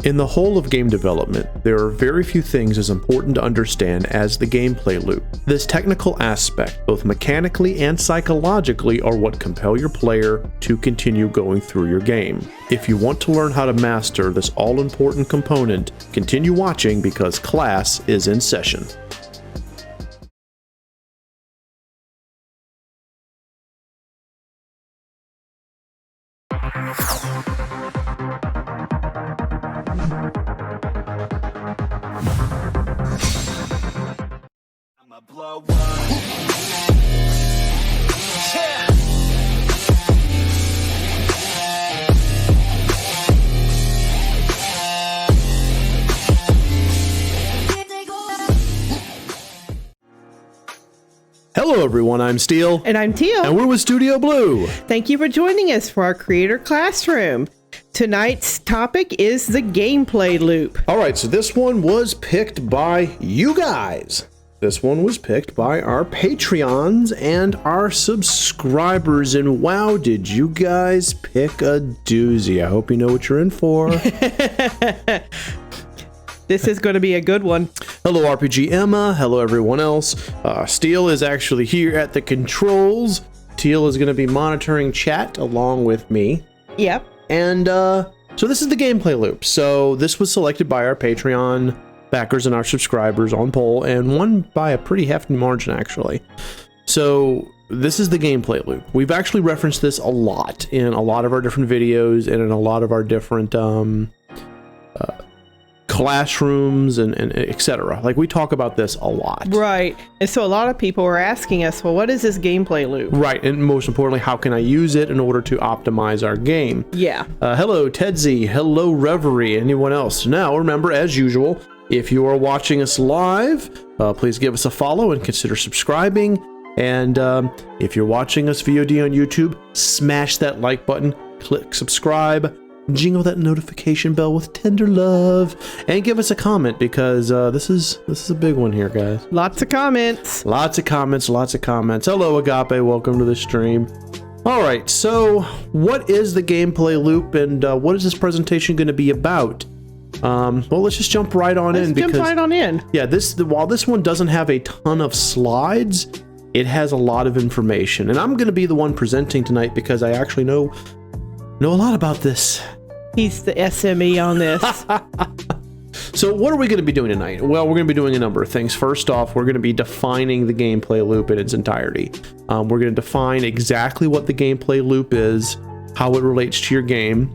In the whole of game development, there are very few things as important to understand as the gameplay loop. This technical aspect, both mechanically and psychologically, are what compel your player to continue going through your game. If you want to learn how to master this all-important component, continue watching because class is in session. Blow up. Hello everyone, I'm Steel. And I'm Teal. And we're with Studio Blue. Thank you for joining us for our Creator Classroom. Tonight's topic is the gameplay loop. All right, so this one was picked by you guys. This one was picked by our Patreons and our subscribers. And wow, did you guys pick a doozy. I hope you know what you're in for. This is going to be a good one. Hello, RPG Emma. Hello, everyone else. Steel is actually here at the controls. Teal is going to be monitoring chat along with me. Yep. And so this is the gameplay loop. So this was selected by our Patreon backers and our subscribers on poll, and won by a pretty hefty margin, actually. So this is the gameplay loop. We've actually referenced this a lot in a lot of our different videos and in a lot of our different classrooms and etc. Like, we talk about this a lot. Right. And so a lot of people were asking us, well, what is this gameplay loop? Right. And most importantly, how can I use it in order to optimize our game? Yeah. Hello, Tedsy. Hello, Reverie. Anyone else? Now, remember, as usual, if you are watching us live, please give us a follow and consider subscribing. And if you're watching us VOD on YouTube, smash that like button, click subscribe, jingle that notification bell with tender love, and give us a comment, because this is a big one here, guys. Lots of comments. Lots of comments, lots of comments. Hello, Agape. Welcome to the stream. All right, so what is the gameplay loop, and what is this presentation going to be about? Well, let's just jump right on in. Jump right on in. Yeah, while this one doesn't have a ton of slides, it has a lot of information, and I'm going to be the one presenting tonight because I actually know a lot about this. He's the SME on this. So what are we going to be doing tonight? Well, we're going to be doing a number of things. First off, we're going to be defining the gameplay loop in its entirety. We're going to define exactly what the gameplay loop is, how it relates to your game.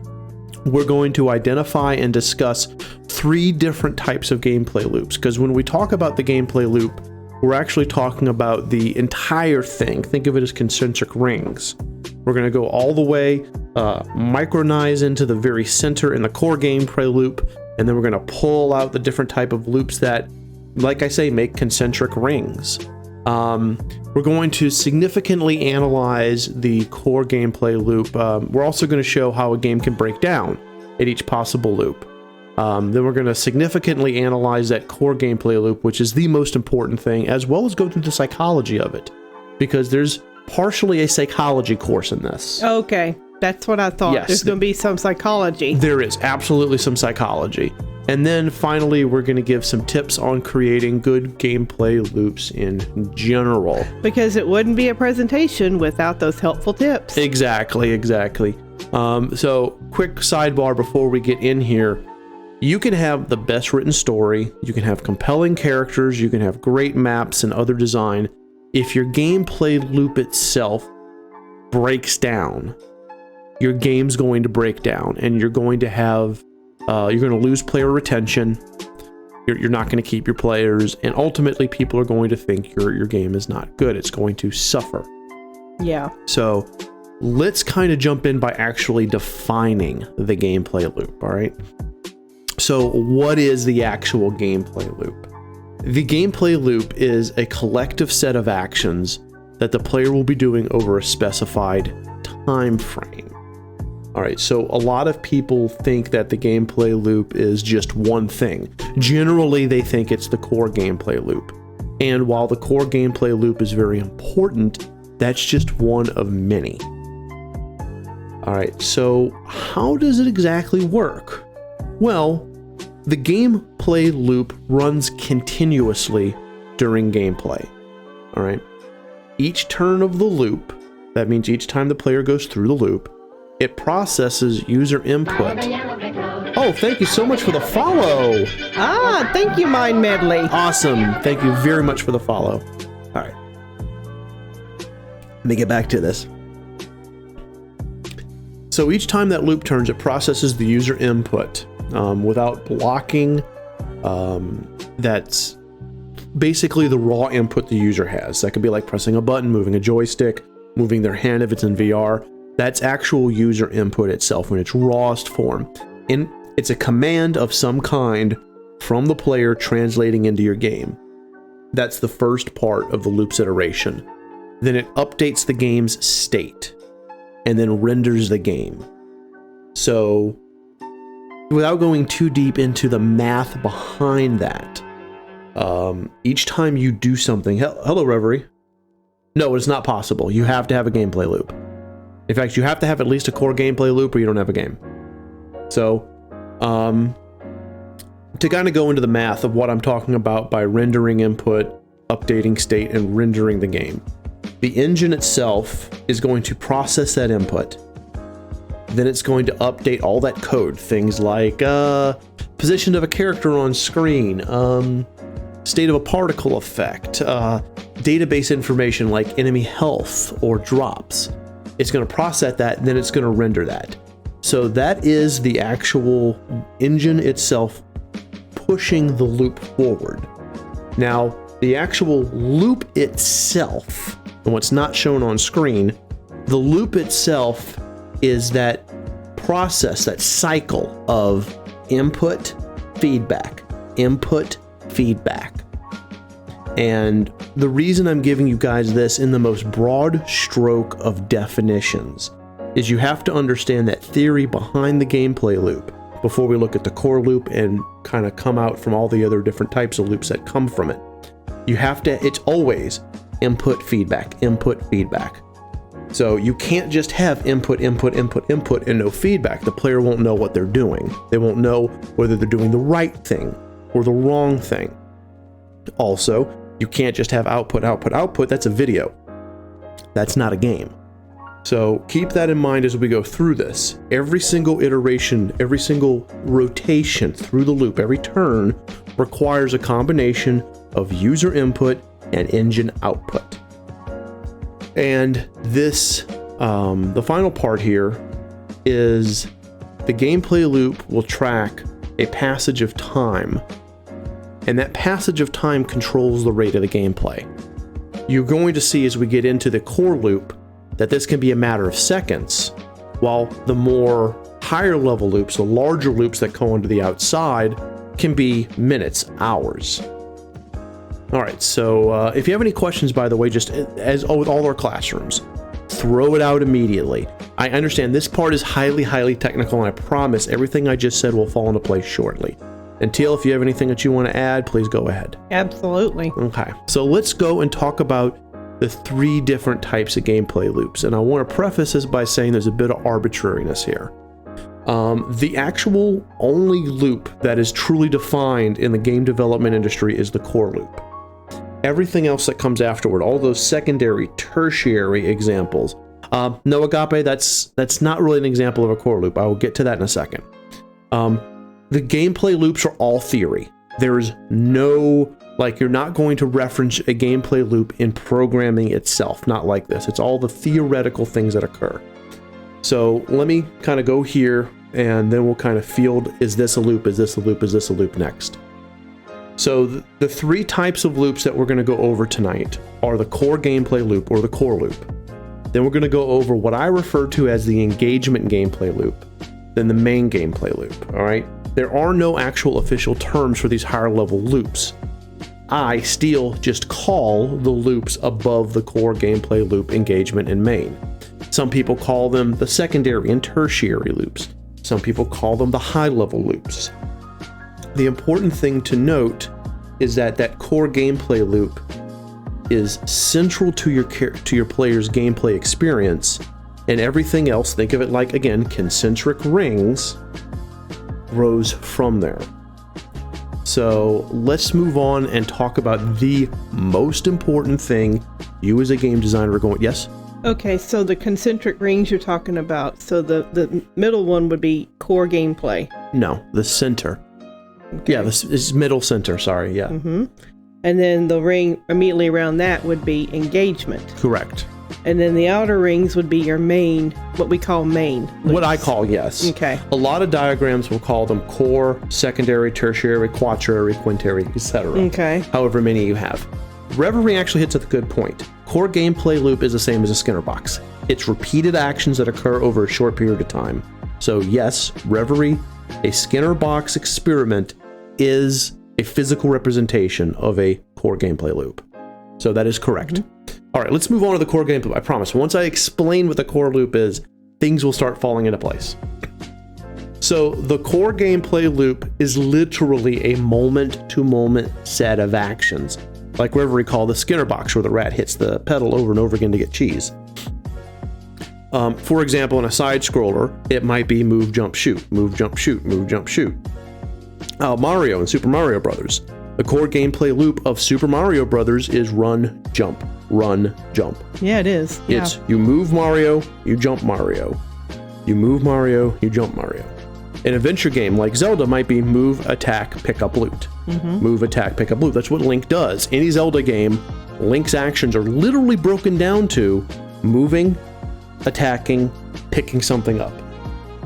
We're going to identify and discuss 3 different types of gameplay loops, because when we talk about the gameplay loop, we're actually talking about the entire thing. Think of it as concentric rings. We're going to go all the way, micronize into the very center in the core gameplay loop, and then we're going to pull out the different type of loops that, like I say, make concentric rings. We're going to significantly analyze the core gameplay loop. We're also going to show how a game can break down at each possible loop. Then we're going to significantly analyze that core gameplay loop, which is the most important thing, as well as go through the psychology of it, because there's partially a psychology course in this. Okay, that's what I thought. Yes, There's going to be some psychology. There is absolutely some psychology. And then finally, we're going to give some tips on creating good gameplay loops in general. Because it wouldn't be a presentation without those helpful tips. Exactly. So quick sidebar before we get in here. You can have the best written story, you can have compelling characters, you can have great maps and other design. If your gameplay loop itself breaks down, your game's going to break down, and you're going to have you're going to lose player retention. You're not going to keep your players, and ultimately people are going to think your game is not good. It's going to suffer. Yeah. So let's kind of jump in by actually defining the gameplay loop. All right. So what is the actual gameplay loop? The gameplay loop is a collective set of actions that the player will be doing over a specified time frame. All right, so a lot of people think that the gameplay loop is just one thing. Generally, they think it's the core gameplay loop. And while the core gameplay loop is very important, that's just one of many. All right, so how does it exactly work? Well, the gameplay loop runs continuously during gameplay. All right. Each turn of the loop, that means each time the player goes through the loop, it processes user input. Oh, thank you so much for the follow. Ah, thank you, Mind Medley. Awesome. Thank you very much for the follow. All right. Let me get back to this. So each time that loop turns, it processes the user input without blocking. That's basically the raw input the user has. That could be like pressing a button, moving a joystick, moving their hand if it's in VR. That's actual user input itself in its rawest form. It's a command of some kind from the player translating into your game. That's the first part of the loop's iteration. Then it updates the game's state and then renders the game. So without going too deep into the math behind that, each time you do something, hello Reverie. No, it's not possible. You have to have a gameplay loop. In fact, you have to have at least a core gameplay loop or you don't have a game. So, to kind of go into the math of what I'm talking about by rendering input, updating state, and rendering the game. The engine itself is going to process that input. Then it's going to update all that code. Things like position of a character on screen, state of a particle effect, database information like enemy health or drops. It's going to process that, and then it's going to render that. So that is the actual engine itself pushing the loop forward. Now, the actual loop itself, and what's not shown on screen, the loop itself is that process, that cycle of input, feedback, input, feedback. And the reason I'm giving you guys this in the most broad stroke of definitions is you have to understand that theory behind the gameplay loop before we look at the core loop and kind of come out from all the other different types of loops that come from it. You have to, it's always input, feedback, input, feedback. So you can't just have input, input, input, input, and no feedback. The player won't know what they're doing. They won't know whether they're doing the right thing or the wrong thing. Also, you can't just have output, output, output. That's a video. That's not a game. So keep that in mind as we go through this. Every single iteration, every single rotation through the loop, every turn requires a combination of user input and engine output. And this, the final part here is the gameplay loop will track a passage of time, and that passage of time controls the rate of the gameplay. You're going to see as we get into the core loop that this can be a matter of seconds, while the more higher level loops, the larger loops that go into the outside, can be minutes, hours. All right, so if you have any questions, by the way, just as with all our classrooms, throw it out immediately. I understand this part is highly, highly technical, and I promise everything I just said will fall into place shortly. And Teal, if you have anything that you want to add, please go ahead. Absolutely. Okay, so let's go and talk about the 3 different types of gameplay loops. And I want to preface this by saying there's a bit of arbitrariness here. The actual only loop that is truly defined in the game development industry is the core loop. Everything else that comes afterward, all those secondary, tertiary examples. No, Agape, that's not really an example of a core loop. I will get to that in a second. The gameplay loops are all theory. There's no, like, you're not going to reference a gameplay loop in programming itself. Not like this. It's all the theoretical things that occur. So let me kind of go here, and then we'll kind of field, is this a loop, is this a loop, is this a loop next? So the 3 types of loops that we're going to go over tonight are the core gameplay loop, or the core loop. Then we're going to go over what I refer to as the engagement gameplay loop, then the main gameplay loop, all right? There are no actual official terms for these higher level loops. I still just call the loops above the core gameplay loop, engagement, and main. Some people call them the secondary and tertiary loops. Some people call them the high level loops. The important thing to note is that that core gameplay loop is central to your player's gameplay experience, and everything else, think of it like, again, concentric rings, grows from there. So let's move on and talk about the most important thing you as a game designer are going, yes? Okay, so the concentric rings you're talking about. So the middle one would be core gameplay. No, the center. Okay. Yeah, this is middle center, sorry, yeah. Mm-hmm. And then the ring immediately around that would be engagement. Correct. And then the outer rings would be your main, what we call main loops. What I call, yes. Okay. A lot of diagrams will call them core, secondary, tertiary, quaternary, quintary, etc. Okay. However many you have. Reverie actually hits at a good point. Core gameplay loop is the same as a Skinner box. It's repeated actions that occur over a short period of time. So yes, Reverie, a Skinner box experiment, is a physical representation of a core gameplay loop. So that is correct. Mm-hmm. All right, let's move on to the core gameplay. I promise, once I explain what the core loop is, things will start falling into place. So the core gameplay loop is literally a moment-to-moment set of actions, like Reverie called the Skinner box, where the rat hits the pedal over and over again to get cheese. For example, in a side scroller, it might be move, jump, shoot, move, jump, shoot, move, jump, shoot. Mario and Super Mario Brothers. The core gameplay loop of Super Mario Brothers is run, jump, run, jump. Yeah, it is. Yeah. It's you move Mario, you jump Mario. You move Mario, you jump Mario. An adventure game like Zelda might be move, attack, pick up loot. Mm-hmm. Move, attack, pick up loot. That's what Link does. Any Zelda game, Link's actions are literally broken down to moving, attacking, picking something up.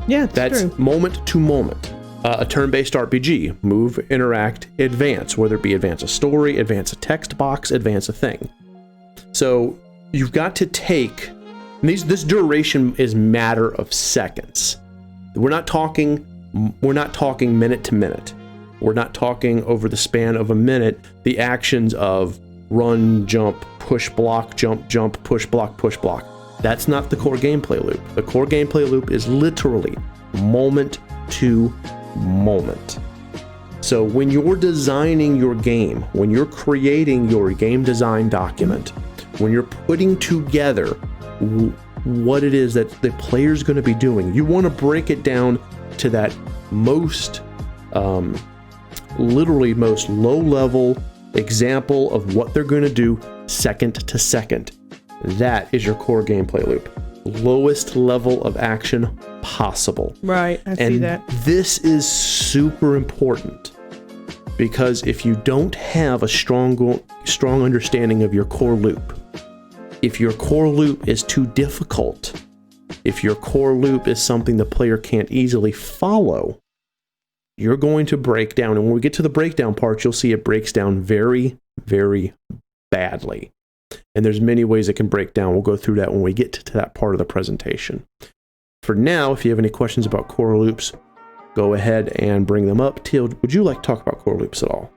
Yeah, that's true. Moment to moment. A turn-based RPG, move, interact, advance, whether it be advance a story, advance a text box, advance a thing. So you've got to take, this duration is matter of seconds. We're not talking minute to minute. We're not talking over the span of a minute, the actions of run, jump, push, block, jump, jump, push, block, push, block. That's not the core gameplay loop. The core gameplay loop is literally moment to moment. So when you're designing your game, when you're creating your game design document, when you're putting together what it is that the player's going to be doing, you want to break it down to that most, literally most low-level example of what they're going to do second to second. That is your core gameplay loop. Lowest level of action possible. Right, I see that. And this is super important because if you don't have a strong understanding of your core loop, if your core loop is too difficult, if your core loop is something the player can't easily follow, you're going to break down. And when we get to the breakdown part, you'll see it breaks down very, very badly. And there's many ways it can break down. We'll go through that when we get to that part of the presentation. For now, if you have any questions about core loops, go ahead and bring them up. Teal, would you like to talk about core loops at all?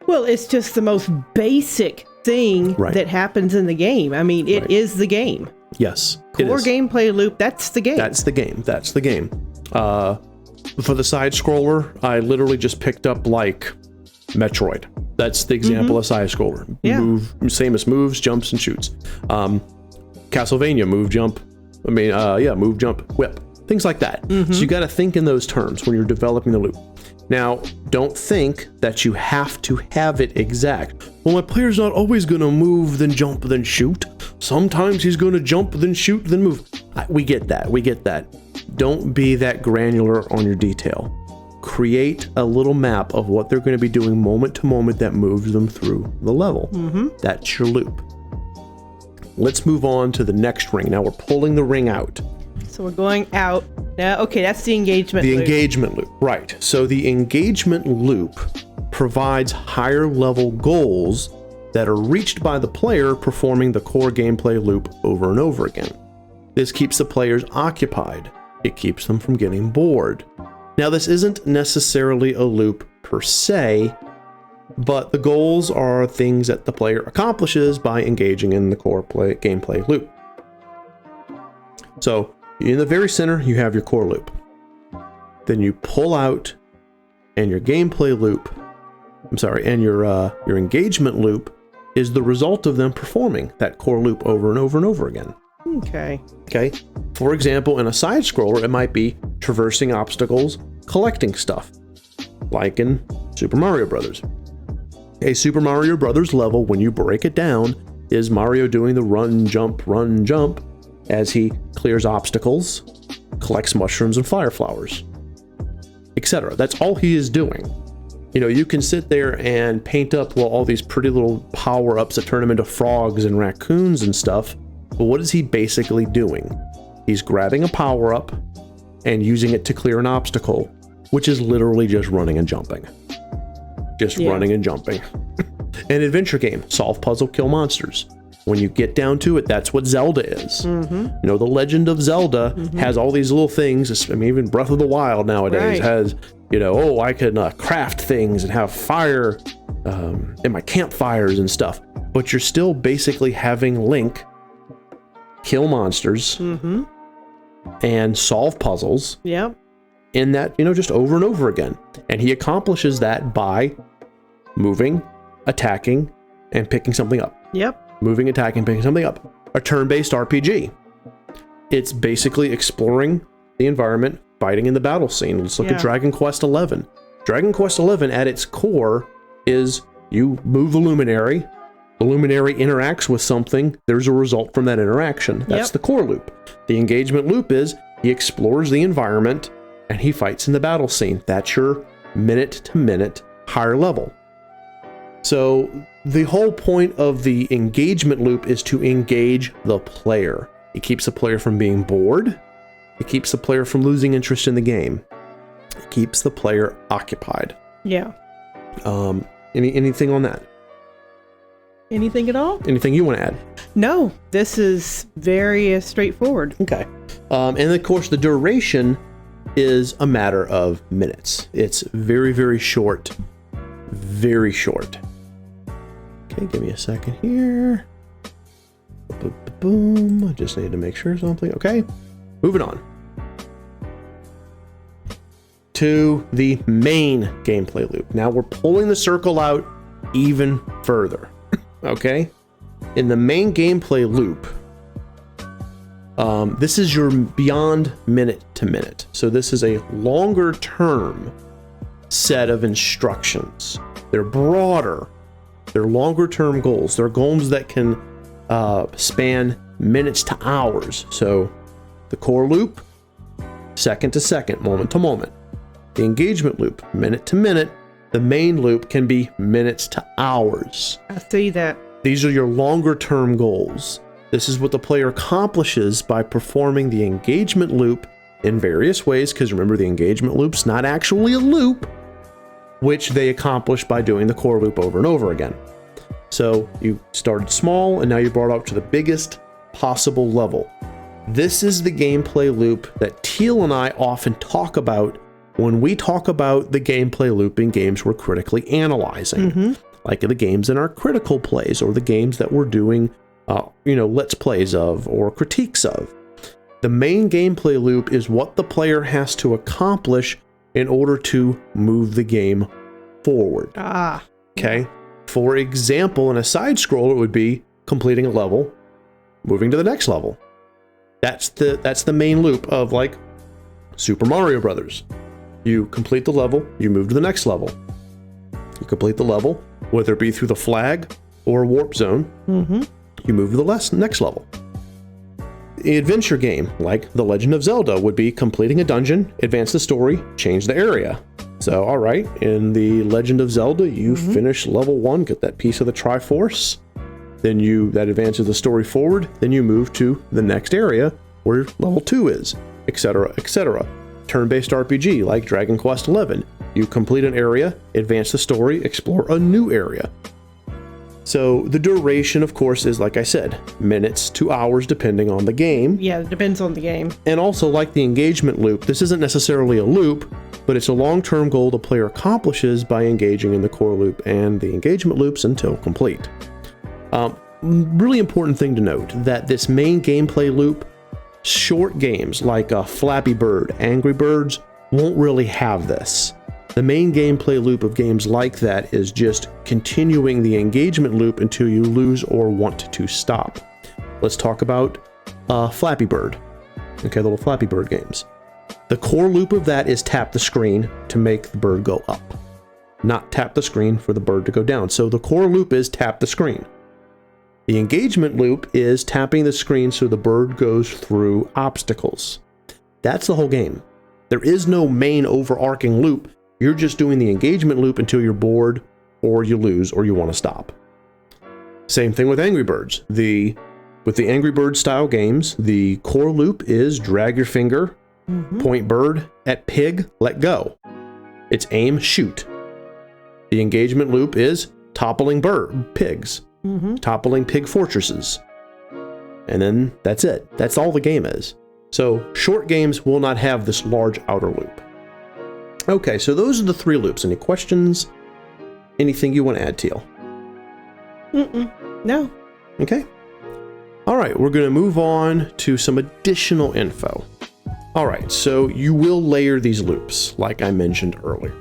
Well, it's just the most basic thing that happens in the game. I mean, it is the game. Yes. Core gameplay loop, that's the game. That's the game. That's the game. For the side scroller, I literally just picked up like Metroid. That's the example of side scroller. Yeah. Move, same as moves, jumps, and shoots. Castlevania, move, jump. Move, jump, whip. Things like that. So you got to think in those terms when you're developing the loop. Now, don't think that you have to have it exact. Well, my player's not always going to move, then jump, then shoot. Sometimes he's going to jump, then shoot, then move. We get that. We get that. Don't be that granular on your detail. Create a little map of what they're going to be doing moment to moment that moves them through the level. That's your loop. Let's move on to the next ring. Now we're pulling the ring out. So we're going out. Now, okay, that's the engagement loop. The engagement loop, right. So the engagement loop provides higher level goals that are reached by the player performing the core gameplay loop over and over again. This keeps the players occupied. It keeps them from getting bored. Now, this isn't necessarily a loop per se, but the goals are things that the player accomplishes by engaging in the core gameplay loop. So, in the very center, you have your core loop. Then you pull out, and your gameplay loop, and your engagement loop is the result of them performing that core loop over and over and over again. Okay. For example, in a side scroller, it might be traversing obstacles, collecting stuff. like in Super Mario Brothers. A Super Mario Brothers level, when you break it down, is Mario doing the run, jump, as he clears obstacles, collects mushrooms and fire flowers, etc. That's all he is doing. You know, you can sit there and paint up all these pretty little power-ups that turn him into frogs and raccoons and stuff, but what is he basically doing? He's grabbing a power-up and using it to clear an obstacle, which is literally just running and jumping. Running and jumping. An adventure game, solve puzzle, kill monsters. When you get down to it, that's what Zelda is. You know, The Legend of Zelda has all these little things. I mean, even Breath of the Wild nowadays has, you know, oh, I can craft things and have fire in my campfires and stuff. But you're still basically having Link kill monsters and solve puzzles. In that, you know, just over and over again. And he accomplishes that by moving, attacking, and picking something up. Moving, attacking, picking something up. A turn-based RPG. It's basically exploring the environment, fighting in the battle scene. Let's look at Dragon Quest XI. Dragon Quest XI, at its core, is you move the luminary interacts with something, there's a result from that interaction. That's the core loop. The engagement loop is he explores the environment and he fights in the battle scene. That's your minute-to-minute higher level. So the whole point of the engagement loop is to engage the player. It keeps the player from being bored. It keeps the player from losing interest in the game. It keeps the player occupied. Anything on that? Anything at all? Anything you want to add? No, this is very straightforward. Okay. And of course, the duration is a matter of minutes. It's very, very short. Very short. Okay, give me a second here. Boom. I just need to make sure something. Okay, moving on to the main gameplay loop. Now we're pulling the circle out even further. Okay, in the main gameplay loop, this is your beyond minute to minute. So this is a longer term set of instructions. They're broader. They're longer term goals. They're goals that can span minutes to hours. So the core loop, second to second, moment to moment. The engagement loop, minute to minute. The main loop can be minutes to hours. I see that. These are your longer term goals. This is what the player accomplishes by performing the engagement loop in various ways, because remember, the engagement loop's not actually a loop, which they accomplish by doing the core loop over and over again. So you started small and now you brought up to the biggest possible level. This is the gameplay loop that Teal and I often talk about when we talk about the gameplay loop in games we're critically analyzing, like the games in our critical plays or the games that we're doing, let's plays of or critiques of. The main gameplay loop is what the player has to accomplish in order to move the game forward. Okay. For example, in a side scroller, it would be completing a level, moving to the next level. That's the main loop of like Super Mario Brothers. You complete the level, you move to the next level. You complete the level, whether it be through the flag or a warp zone, you move to the next level. The adventure game, like The Legend of Zelda, would be completing a dungeon, advance the story, change the area. So, all right, in The Legend of Zelda, you finish level 1, get that piece of the Triforce, then that advances the story forward, then you move to the next area where level 2 is, etc., etc. Turn-based RPG, like Dragon Quest XI. You complete an area, advance the story, explore a new area. So the duration, of course, is, like I said, minutes to hours depending on the game. Yeah, it depends on the game. And also, like the engagement loop, this isn't necessarily a loop, but it's a long-term goal the player accomplishes by engaging in the core loop and the engagement loops until complete. Really important thing to note, that this main gameplay loop, short games like Flappy Bird, Angry Birds, won't really have this. The main gameplay loop of games like that is just continuing the engagement loop until you lose or want to stop. Let's talk about Flappy Bird. Okay, little Flappy Bird games. The core loop of that is tap the screen to make the bird go up. not tap the screen for the bird to go down. So the core loop is tap the screen. The engagement loop is tapping the screen so the bird goes through obstacles. That's the whole game. There is no main overarching loop. You're just doing the engagement loop until you're bored or you lose or you want to stop. Same thing with Angry Birds. With the Angry Birds style games, the core loop is drag your finger, point bird at pig, let go. It's aim, shoot. The engagement loop is toppling pigs, toppling pig fortresses. And then that's it. That's all the game is. So short games will not have this large outer loop. Okay, so those are the 3 loops. Any questions? Anything you want to add, Teal? No. Okay. All right, we're going to move on to some additional info. All right, so you will layer these loops, like I mentioned earlier.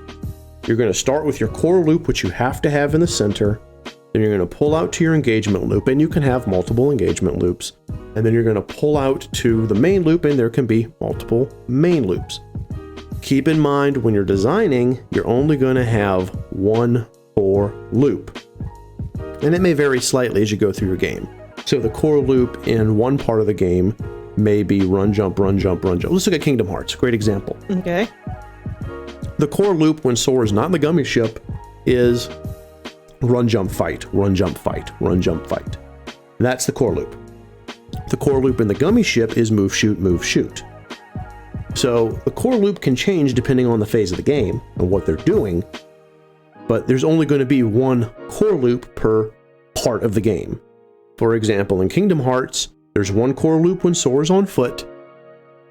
You're going to start with your core loop, which you have to have in the center. Then you're going to pull out to your engagement loop, and you can have multiple engagement loops. And then you're going to pull out to the main loop, and there can be multiple main loops. Keep in mind, when you're designing, you're only going to have one core loop. And it may vary slightly as you go through your game. So the core loop in one part of the game may be run, jump, run, jump, run, jump. Let's look at Kingdom Hearts, great example. Okay. The core loop when Sora's not in the gummy ship is run, jump, fight, run, jump, fight, run, jump, fight. That's the core loop. The core loop in the gummy ship is move, shoot, move, shoot. So the core loop can change depending on the phase of the game and what they're doing, but there's only going to be one core loop per part of the game. For example, in Kingdom Hearts, there's one core loop when Sora's on foot,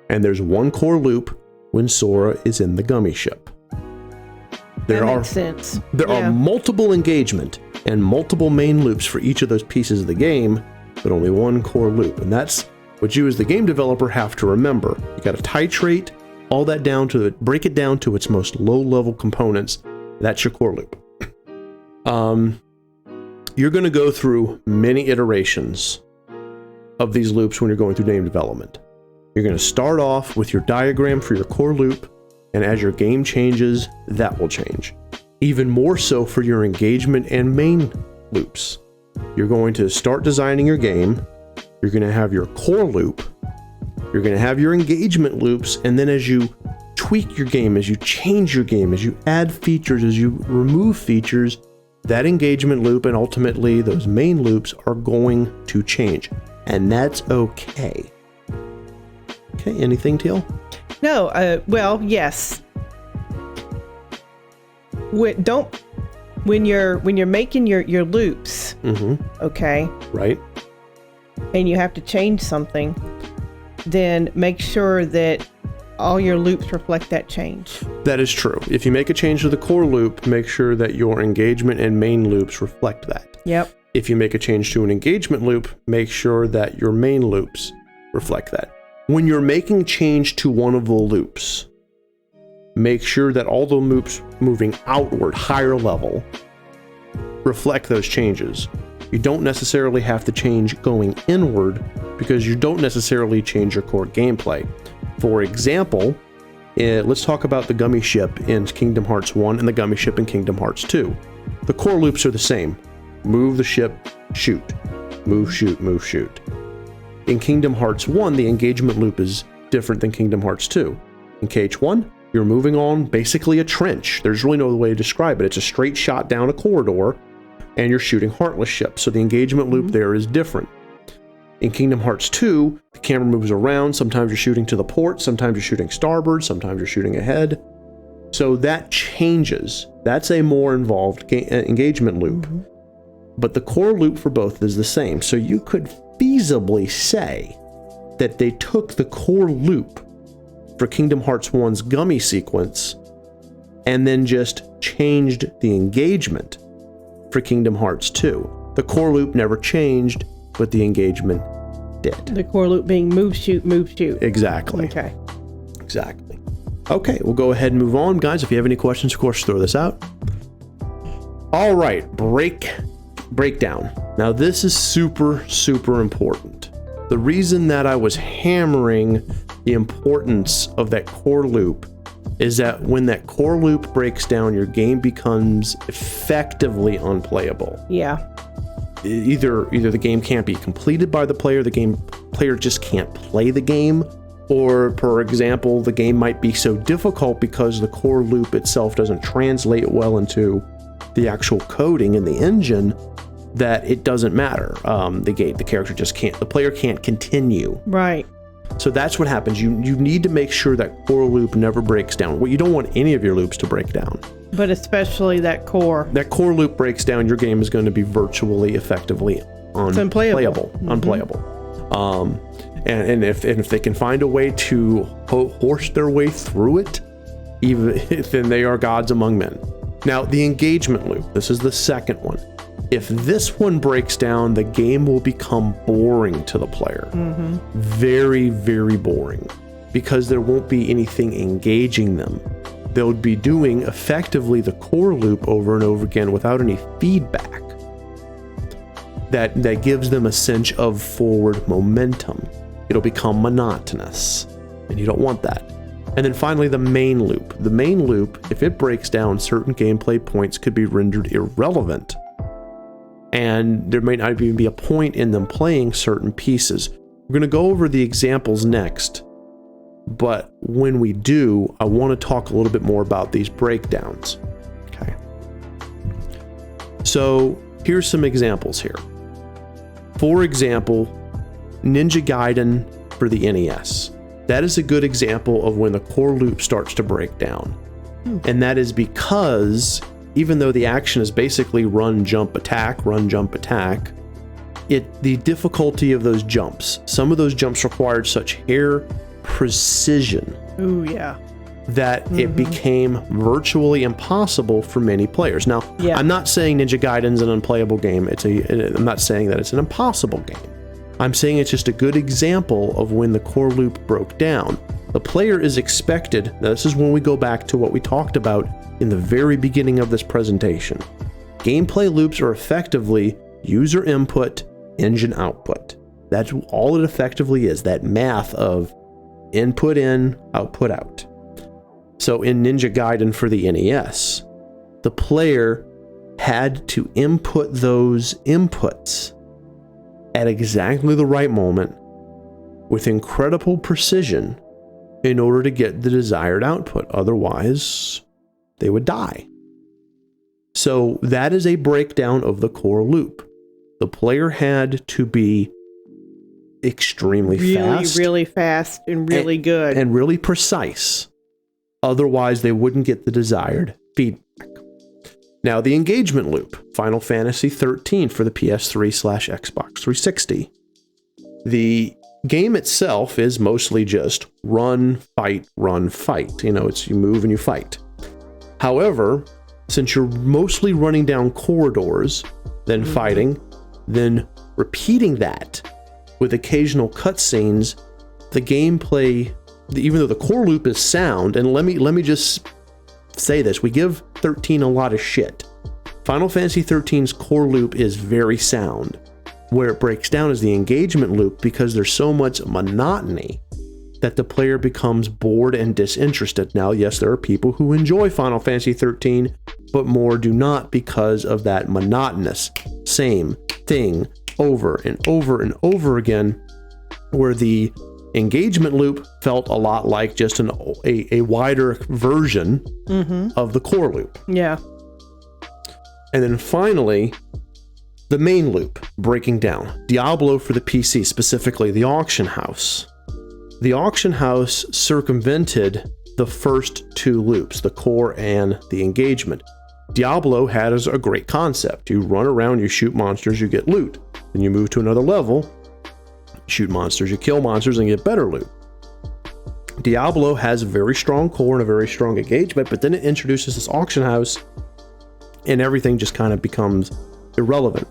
and there's one core loop when Sora is in the gummy ship. There are multiple engagement and multiple main loops for each of those pieces of the game, but only one core loop. And that's what you as the game developer have to remember. You got to titrate all that down to break it down to its most low-level components. That's your core loop. You're going to go through many iterations of these loops when you're going through game development. You're going to start off with your diagram for your core loop, and as your game changes, that will change. Even more so for your engagement and main loops. You're going to start designing your game, you're going to have your core loop, you're going to have your engagement loops, and then as you tweak your game, as you change your game, as you add features, as you remove features, that engagement loop and ultimately those main loops are going to change. And that's okay. Okay, anything, Teal? No, well, yes. When you're making your loops, okay? Right. And you have to change something, then make sure that all your loops reflect that change. That is true. If you make a change to the core loop, make sure that your engagement and main loops reflect that. Yep. If you make a change to an engagement loop, make sure that your main loops reflect that. When you're making change to one of the loops, make sure that all the loops moving outward, higher level, reflect those changes. You don't necessarily have to change going inward because you don't necessarily change your core gameplay. For example, let's talk about the gummy ship in Kingdom Hearts 1 and the gummy ship in Kingdom Hearts 2. The core loops are the same. Move the ship, shoot. Move, shoot, move, shoot. In Kingdom Hearts 1, the engagement loop is different than Kingdom Hearts 2. In KH1, you're moving on basically a trench. There's really no other way to describe it. It's a straight shot down a corridor, and you're shooting Heartless ships. So the engagement loop there is different. In Kingdom Hearts 2, the camera moves around. Sometimes you're shooting to the port, sometimes you're shooting starboard, sometimes you're shooting ahead. So that changes. That's a more involved engagement loop. But the core loop for both is the same. So you could feasibly say that they took the core loop for Kingdom Hearts 1's gummy sequence and then just changed the engagement for Kingdom Hearts 2. The core loop never changed, but the engagement did. The core loop being move, shoot, move, shoot. Exactly. Okay. Exactly. Okay, we'll go ahead and move on. Guys, if you have any questions, of course, throw this out. All right, breakdown. Now, this is super, super important. The reason that I was hammering the importance of that core loop is that when that core loop breaks down, your game becomes effectively unplayable. Yeah. Either the game can't be completed by the player just can't play the game, or, for example, the game might be so difficult because the core loop itself doesn't translate well into the actual coding in the engine that it doesn't matter. The player can't continue. Right. So that's what happens. You need to make sure that core loop never breaks down. Well, you don't want any of your loops to break down. But especially that core. That core loop breaks down, your game is going to be virtually, effectively unplayable. And if they can find a way to horse their way through it, then they are gods among men. Now, the engagement loop, this is the second one. If this one breaks down, the game will become boring to the player. Very, very boring, because there won't be anything engaging them. They'll be doing effectively the core loop over and over again without any feedback that gives them a sense of forward momentum. It'll become monotonous, and you don't want that. And then finally, the main loop. The main loop, if it breaks down, certain gameplay points could be rendered irrelevant, and there might not even be a point in them playing certain pieces. We're going to go over the examples next, but when we do, I want to talk a little bit more about these breakdowns. Okay. So here's some examples here. For example, Ninja Gaiden for the NES. That is a good example of when the core loop starts to break down. And that is because even though the action is basically run, jump, attack, the difficulty of those jumps, some of those jumps required such hair precision. Ooh, yeah. That it became virtually impossible for many players. Now, I'm not saying Ninja Gaiden's an unplayable game. I'm not saying that it's an impossible game. I'm saying it's just a good example of when the core loop broke down. The player is expected, now this is when we go back to what we talked about in the very beginning of this presentation. Gameplay loops are effectively user input, engine output. That's all it effectively is, that math of input in, output out. So in Ninja Gaiden for the NES, the player had to input those inputs at exactly the right moment with incredible precision in order to get the desired output. Otherwise, they would die. So that is a breakdown of the core loop. The player had to be extremely fast. Really fast and really good. And really precise. Otherwise, they wouldn't get the desired feedback. Now, the engagement loop, Final Fantasy 13 for the PS3/Xbox 360. The game itself is mostly just run, fight, run, fight. You know, it's you move and you fight. However, since you're mostly running down corridors, then fighting, then repeating that with occasional cutscenes, the gameplay, even though the core loop is sound, and let me just say this, we give 13 a lot of shit. Final Fantasy 13's core loop is very sound. Where it breaks down is the engagement loop, because there's so much monotony that the player becomes bored and disinterested. Now, yes, there are people who enjoy Final Fantasy 13, but more do not because of that monotonous same thing over and over and over again, where the engagement loop felt a lot like just a wider version of the core loop. Yeah. And then finally, the main loop breaking down. Diablo for the PC, specifically the auction house. The auction house circumvented the first two loops, the core and the engagement. Diablo has a great concept. You run around, you shoot monsters, you get loot. Then you move to another level, shoot monsters, you kill monsters, and get better loot. Diablo has a very strong core and a very strong engagement, but then it introduces this auction house, and everything just kind of becomes irrelevant.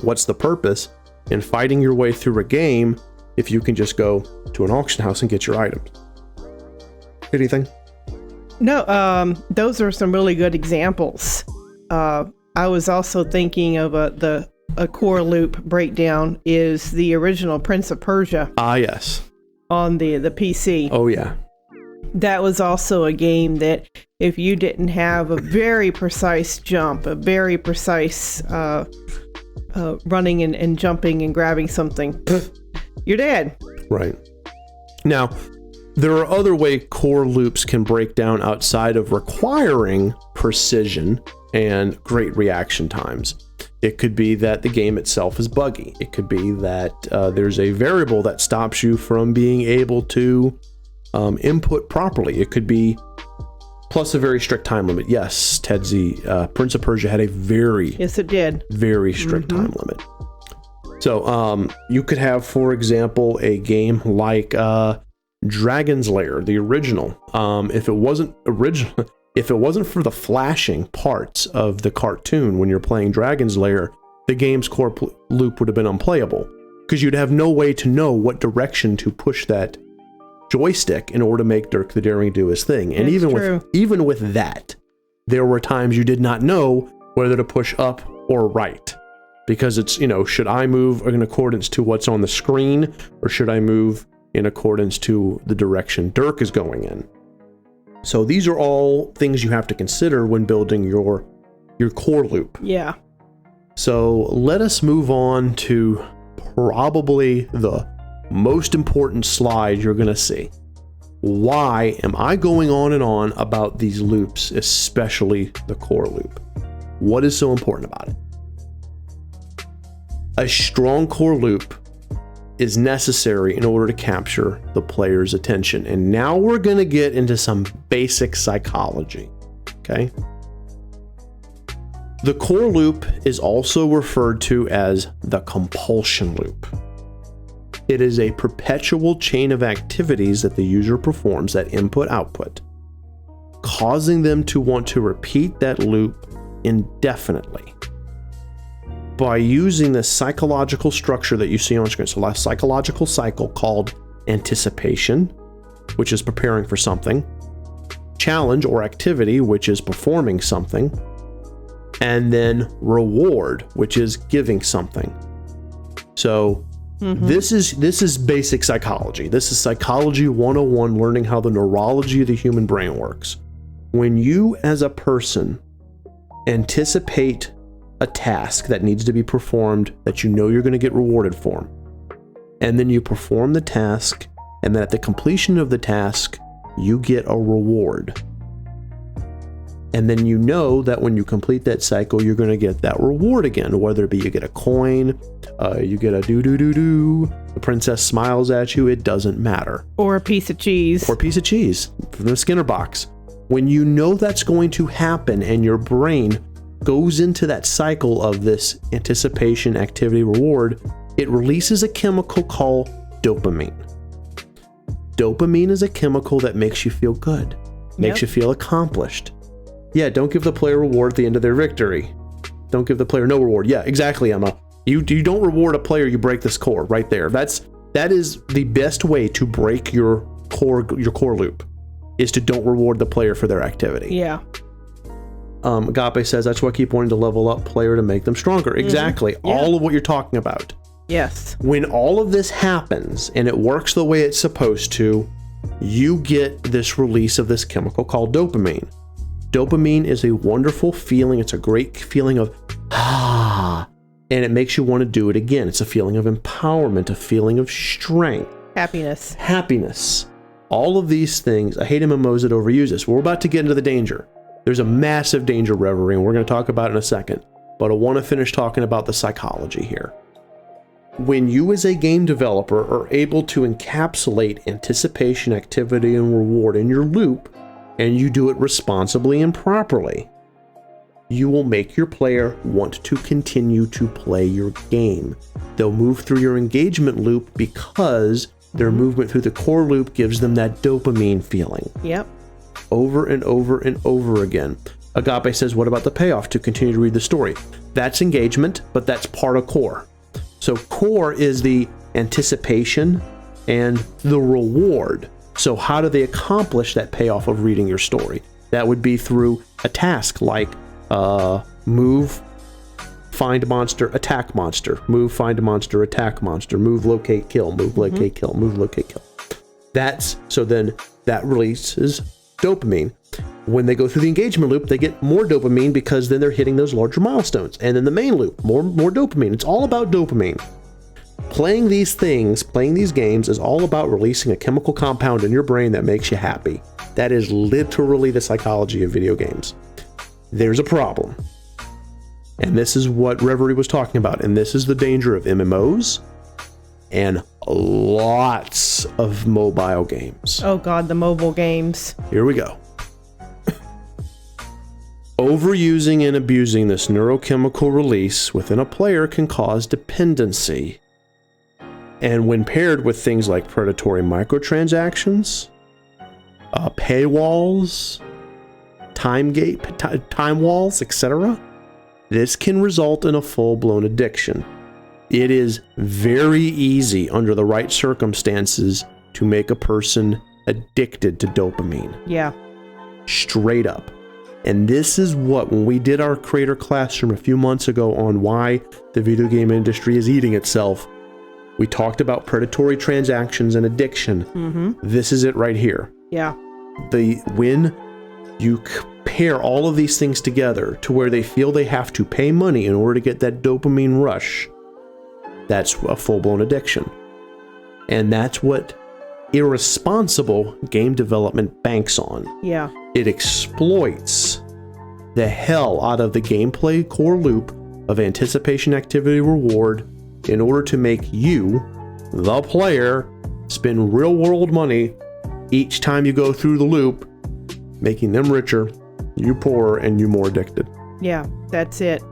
What's the purpose in fighting your way through a game if you can just go to an auction house and get your items? Anything? No, those are some really good examples. I was also thinking of a core loop breakdown is the original Prince of Persia. Ah, yes. On the PC. Oh, yeah. that was also a game that if you didn't have a very precise jump, a very precise running and jumping and grabbing something, you're dead. Right. Now, there are other ways core loops can break down outside of requiring precision and great reaction times. It could be that the game itself is buggy. It could be that there's a variable that stops you from being able to input properly. It could be plus a very strict time limit. Yes, Tedzy, Prince of Persia had a very strict time limit. So you could have, for example, a game like Dragon's Lair, the original. If it wasn't for the flashing parts of the cartoon when you're playing Dragon's Lair, the game's core loop would have been unplayable because you'd have no way to know what direction to push that joystick in order to make Dirk the Daring do his thing. And even with that, there were times you did not know whether to push up or right because it's, should I move in accordance to what's on the screen or should I move in accordance to the direction Dirk is going in? So these are all things you have to consider when building your core loop. Yeah. So let us move on to probably the most important slide you're going to see. Why am I going on and on about these loops, especially the core loop? What is so important about it? A strong core loop is necessary in order to capture the player's attention. And now we're going to get into some basic psychology. Okay? The core loop is also referred to as the compulsion loop. It is a perpetual chain of activities that the user performs, that input-output, causing them to want to repeat that loop indefinitely. By using the psychological structure that you see on screen, so a psychological cycle called anticipation, which is preparing for something, challenge or activity, which is performing something, and then reward, which is giving something. So this is basic psychology. This is psychology 101, learning how the neurology of the human brain works. When you as a person anticipate a task that needs to be performed that you know you're going to get rewarded for, and then you perform the task, and then at the completion of the task, you get a reward. And then you know that when you complete that cycle, you're going to get that reward again, whether it be you get a coin, you get a do-do-do-do, the princess smiles at you, it doesn't matter. Or a piece of cheese. Or a piece of cheese from the Skinner box. When you know that's going to happen and your brain goes into that cycle of this anticipation, activity, reward, it releases a chemical called dopamine. Dopamine is a chemical that makes you feel good, makes you feel accomplished. Yeah, don't give the player a reward at the end of their victory. Don't give the player no reward. Yeah, exactly, Emma. You don't reward a player, you break this core right there. That is the best way to break your core loop, is to don't reward the player for their activity. Yeah. Agape says that's why I keep wanting to level up player to make them stronger. Exactly. Yeah. All of what you're talking about. Yes. When all of this happens and it works the way it's supposed to, you get this release of this chemical called dopamine. Dopamine is a wonderful feeling. It's a great feeling of and it makes you want to do it again. It's a feeling of empowerment, a feeling of strength. Happiness. All of these things. I hate MMOs that overuse this. We're about to get into the danger. There's a massive danger reverie, and we're going to talk about it in a second. But I want to finish talking about the psychology here. When you as a game developer are able to encapsulate anticipation, activity, and reward in your loop, and you do it responsibly and properly, you will make your player want to continue to play your game. They'll move through your engagement loop because their movement through the core loop gives them that dopamine feeling. Yep. Over and over and over again. Agape says, what about the payoff to continue to read the story? That's engagement, but that's part of core. So core is the anticipation and the reward. So how do they accomplish that payoff of reading your story? That would be through a task like move, find monster, attack monster, move, find monster, attack monster, move, locate, kill, move, locate, kill, move, locate, kill. So then that releases dopamine. When they go through the engagement loop, they get more dopamine because then they're hitting those larger milestones. And in the main loop, more dopamine. It's all about dopamine. Playing these games is all about releasing a chemical compound in your brain that makes you happy. That is literally the psychology of video games. There's a problem. And this is what Reverie was talking about. And this is the danger of MMOs and lots of mobile games. Oh God, the mobile games. Here we go. Overusing and abusing this neurochemical release within a player can cause dependency. And when paired with things like predatory microtransactions, paywalls, time walls, etc., this can result in a full-blown addiction. It is very easy under the right circumstances to make a person addicted to dopamine. Yeah. Straight up. And this is what, when we did our creator classroom a few months ago on why the video game industry is eating itself, we talked about predatory transactions and addiction. Mm-hmm. This is it right here. Yeah. When you pair all of these things together to where they feel they have to pay money in order to get that dopamine rush, that's a full-blown addiction. And that's what irresponsible game development banks on. Yeah. It exploits the hell out of the gameplay core loop of anticipation, activity, reward in order to make you, the player, spend real-world money each time you go through the loop, making them richer, you poorer, and you more addicted. Yeah, that's it.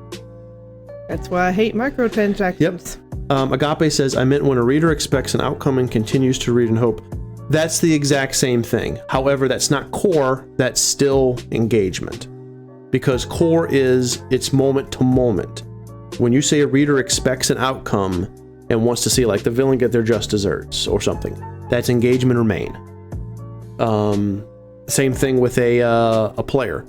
That's why I hate microtransactions. Yep. Agape says, I meant when a reader expects an outcome and continues to read and hope. That's the exact same thing. However, that's not core, that's still engagement. Because core is, it's moment to moment. When you say a reader expects an outcome and wants to see like the villain get their just desserts or something, that's engagement or main. Same thing with a player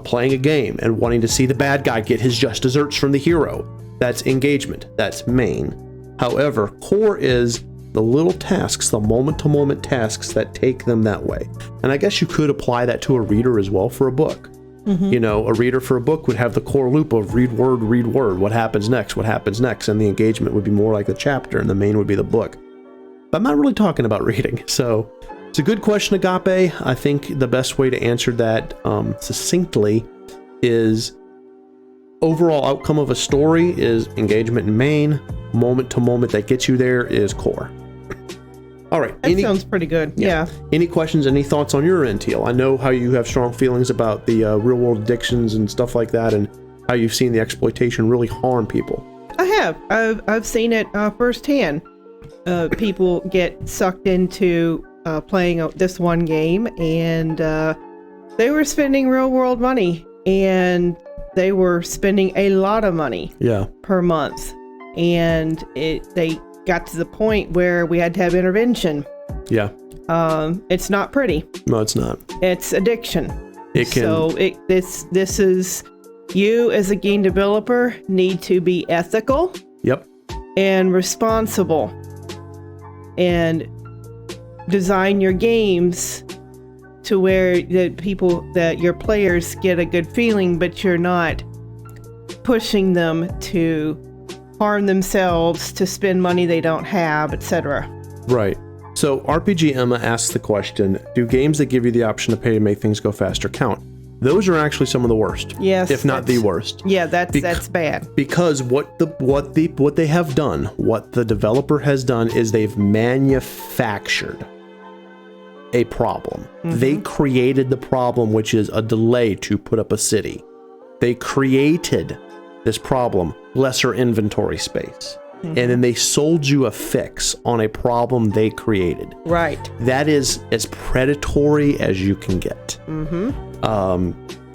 playing a game and wanting to see the bad guy get his just desserts from the hero. That's engagement, that's main. However, core is the little tasks, the moment-to-moment tasks that take them that way. And I guess you could apply that to a reader as well for a book. Mm-hmm. You know, a reader for a book would have the core loop of read word, what happens next, and the engagement would be more like the chapter, and the main would be the book. But I'm not really talking about reading, so it's a good question, Agape. I think the best way to answer that succinctly is overall outcome of a story is engagement and main, moment to moment that gets you there is core. All right. That sounds pretty good. Yeah. Any questions, any thoughts on your end, Teal? I know how you have strong feelings about the real world addictions and stuff like that, and how you've seen the exploitation really harm people. I have. I've seen it firsthand. People get sucked into playing this one game, and they were spending real world money, and they were spending a lot of money per month. And they got to the point where we had to have intervention. Yeah. It's not pretty. No, it's not. It's addiction. It can. So this is, you as a game developer need to be ethical. Yep. And responsible. And design your games to where that your players get a good feeling, but you're not pushing them to harm themselves, to spend money they don't have, etc. Right. So RPG Emma asks the question, do games that give you the option to pay to make things go faster count? Those are actually some of the worst. Yes. If not the worst. Yeah, that's bad. Because what they have done, what the developer has done is they've manufactured a problem. Mm-hmm. They created the problem, which is a delay to put up a city. They created this problem, lesser inventory space. Mm-hmm. And then they sold you a fix on a problem they created. Right. That is as predatory as you can get. Mm-hmm.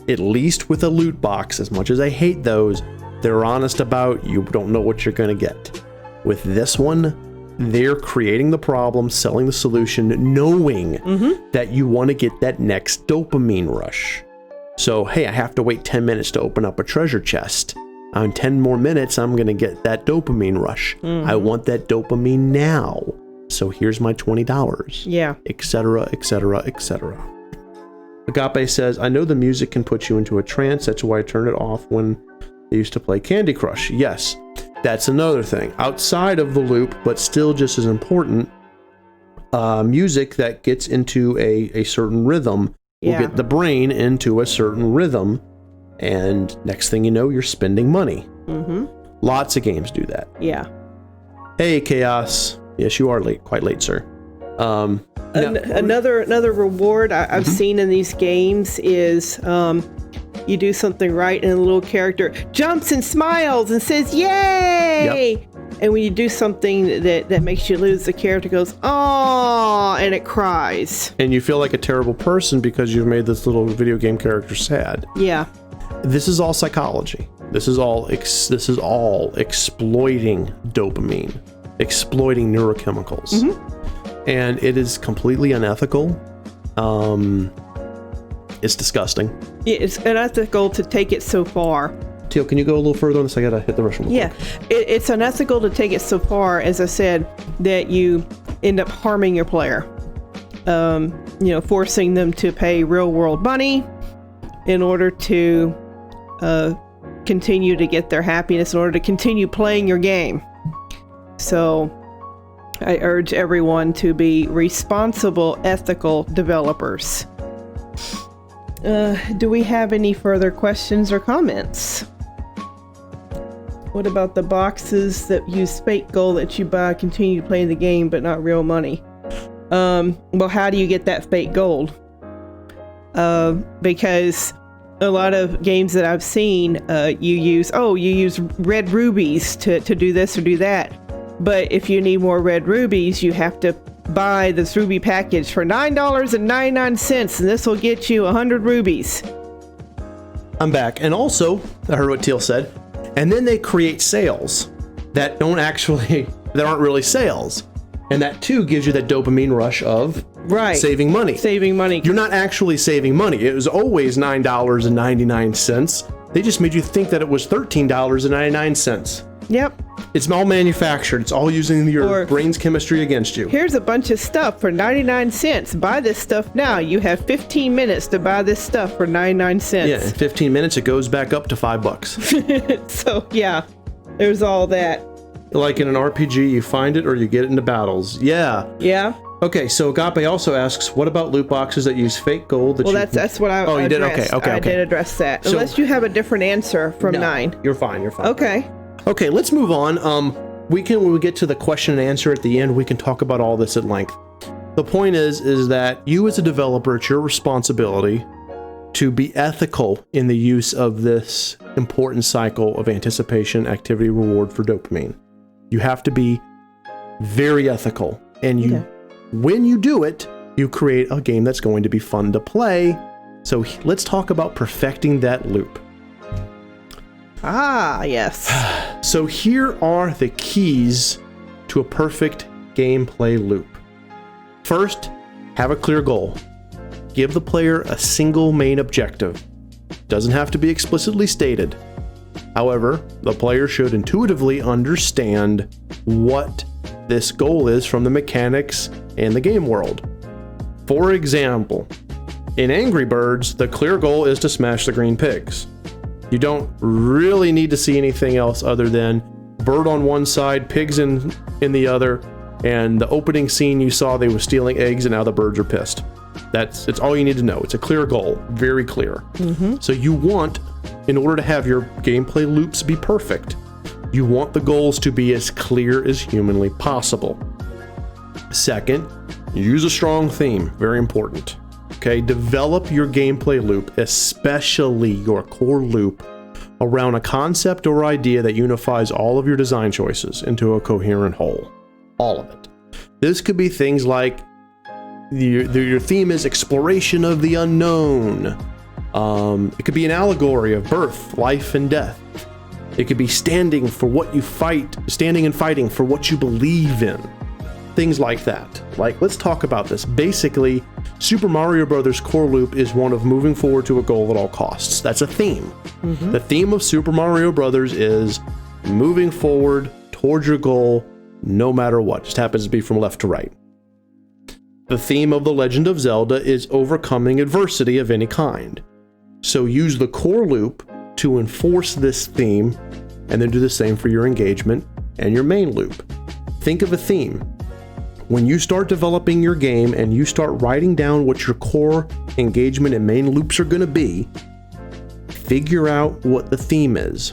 At least with a loot box, as much as I hate those, they're honest about you don't know what you're going to get. With this one, they're creating the problem, selling the solution, knowing that you want to get that next dopamine rush. So, hey, I have to wait 10 minutes to open up a treasure chest. In 10 more minutes, I'm going to get that dopamine rush. I want that dopamine now. so here's my $20. Yeah. Etc., etc., etc. Agape says, I know the music can put you into a trance. That's why I turned it off when I used to play Candy Crush. Yes, that's another thing. Outside of the loop, but still just as important, music that gets into a certain rhythm will get the brain into a certain rhythm. And next thing you know, you're spending money. Mm-hmm. Lots of games do that. Yeah. Hey, Chaos. Yes, you are late. Quite late, sir. Another reward I've seen in these games is you do something right and a little character jumps and smiles and says, yay! Yep. And when you do something that makes you lose, the character goes, "Aw," and it cries. And you feel like a terrible person because you've made this little video game character sad. Yeah. This is all psychology. This is all exploiting dopamine, exploiting neurochemicals. Mm-hmm. And it is completely unethical. It's disgusting. Yeah, it's unethical to take it so far. Teal, can you go a little further on this? I gotta hit the restroom. Yeah, it's unethical to take it so far, as I said, that you end up harming your player. Forcing them to pay real world money in order to continue to get their happiness, in order to continue playing your game. So I urge everyone to be responsible, ethical developers. Do we have any further questions or comments? What about the boxes that use fake gold that you buy, continue playing the game, but not real money? Well, how do you get that fake gold? Because a lot of games that I've seen, you use red rubies to do this or do that. But if you need more red rubies, you have to buy this ruby package for $9.99, and this will get you 100 rubies. I'm back. And also, I heard what Teal said. And then they create sales that aren't really sales. And that too gives you that dopamine rush of saving money. Saving money. You're not actually saving money. It was always $9.99. They just made you think that it was $13.99. Yep. It's all manufactured. It's all using your brain's chemistry against you. Here's a bunch of stuff for 99 cents. Buy this stuff now. You have 15 minutes to buy this stuff for 99 cents. Yeah, in 15 minutes it goes back up to $5. So, yeah, there's all that. Like in an RPG, you find it or you get it into battles. Yeah. Yeah. Okay, so Agape also asks, what about loot boxes that use fake gold? That's what I you addressed. did? Okay. I did address that. So, unless you have a different answer from 9. You're fine. Okay. Okay, let's move on. When we get to the question and answer at the end, we can talk about all this at length. The point is that you as a developer, it's your responsibility to be ethical in the use of this important cycle of anticipation, activity, reward for dopamine. You have to be very ethical. And when you do it, you create a game that's going to be fun to play. So let's talk about perfecting that loop. Ah, yes. So here are the keys to a perfect gameplay loop. First, have a clear goal. Give the player a single main objective. Doesn't have to be explicitly stated. However, the player should intuitively understand what this goal is from the mechanics and the game world. For example, in Angry Birds, the clear goal is to smash the green pigs. You don't really need to see anything else other than bird on one side, pigs in the other, and the opening scene you saw, they were stealing eggs and now the birds are pissed. It's all you need to know. It's a clear goal, very clear. Mm-hmm. So you want, in order to have your gameplay loops be perfect, you want the goals to be as clear as humanly possible. Second, use a strong theme, very important. Okay, develop your gameplay loop, especially your core loop, around a concept or idea that unifies all of your design choices into a coherent whole. All of it. This could be things like your theme is exploration of the unknown. It could be an allegory of birth, life, and death. It could be standing and fighting for what you believe in. Things like that. Like, let's talk about this. Basically, Super Mario Bros. Core loop is one of moving forward to a goal at all costs. That's a theme. Mm-hmm. The theme of Super Mario Bros. Is moving forward towards your goal no matter what. Just happens to be from left to right. The theme of The Legend of Zelda is overcoming adversity of any kind. So use the core loop to enforce this theme, and then do the same for your engagement and your main loop. Think of a theme. When you start developing your game and you start writing down what your core, engagement, and main loops are going to be, figure out what the theme is.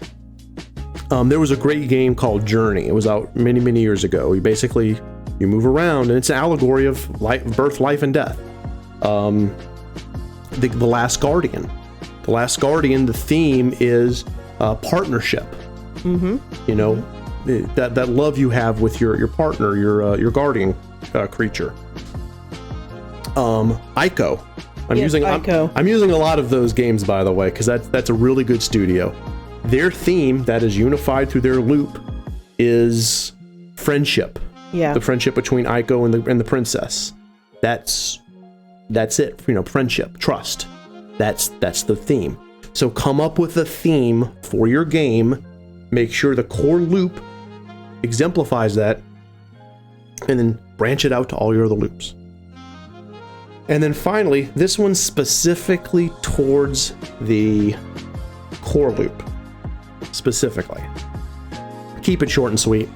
There was a great game called Journey. It was out many, many years ago. You move around, and it's an allegory of life, birth, life, and death. The Last Guardian. The Last Guardian, the theme is partnership. Mm-hmm. You know, that love you have with your partner, your guardian creature. Ico. I'm using a lot of those games, by the way, because that's a really good studio. Their theme that is unified through their loop is friendship. Yeah. The friendship between Ico and the princess. That's it. You know, friendship, trust. That's the theme. So come up with a theme for your game. Make sure the core loop exemplifies that, and then branch it out to all your other loops. And then finally, this one's specifically towards the core loop. Specifically. Keep it short and sweet,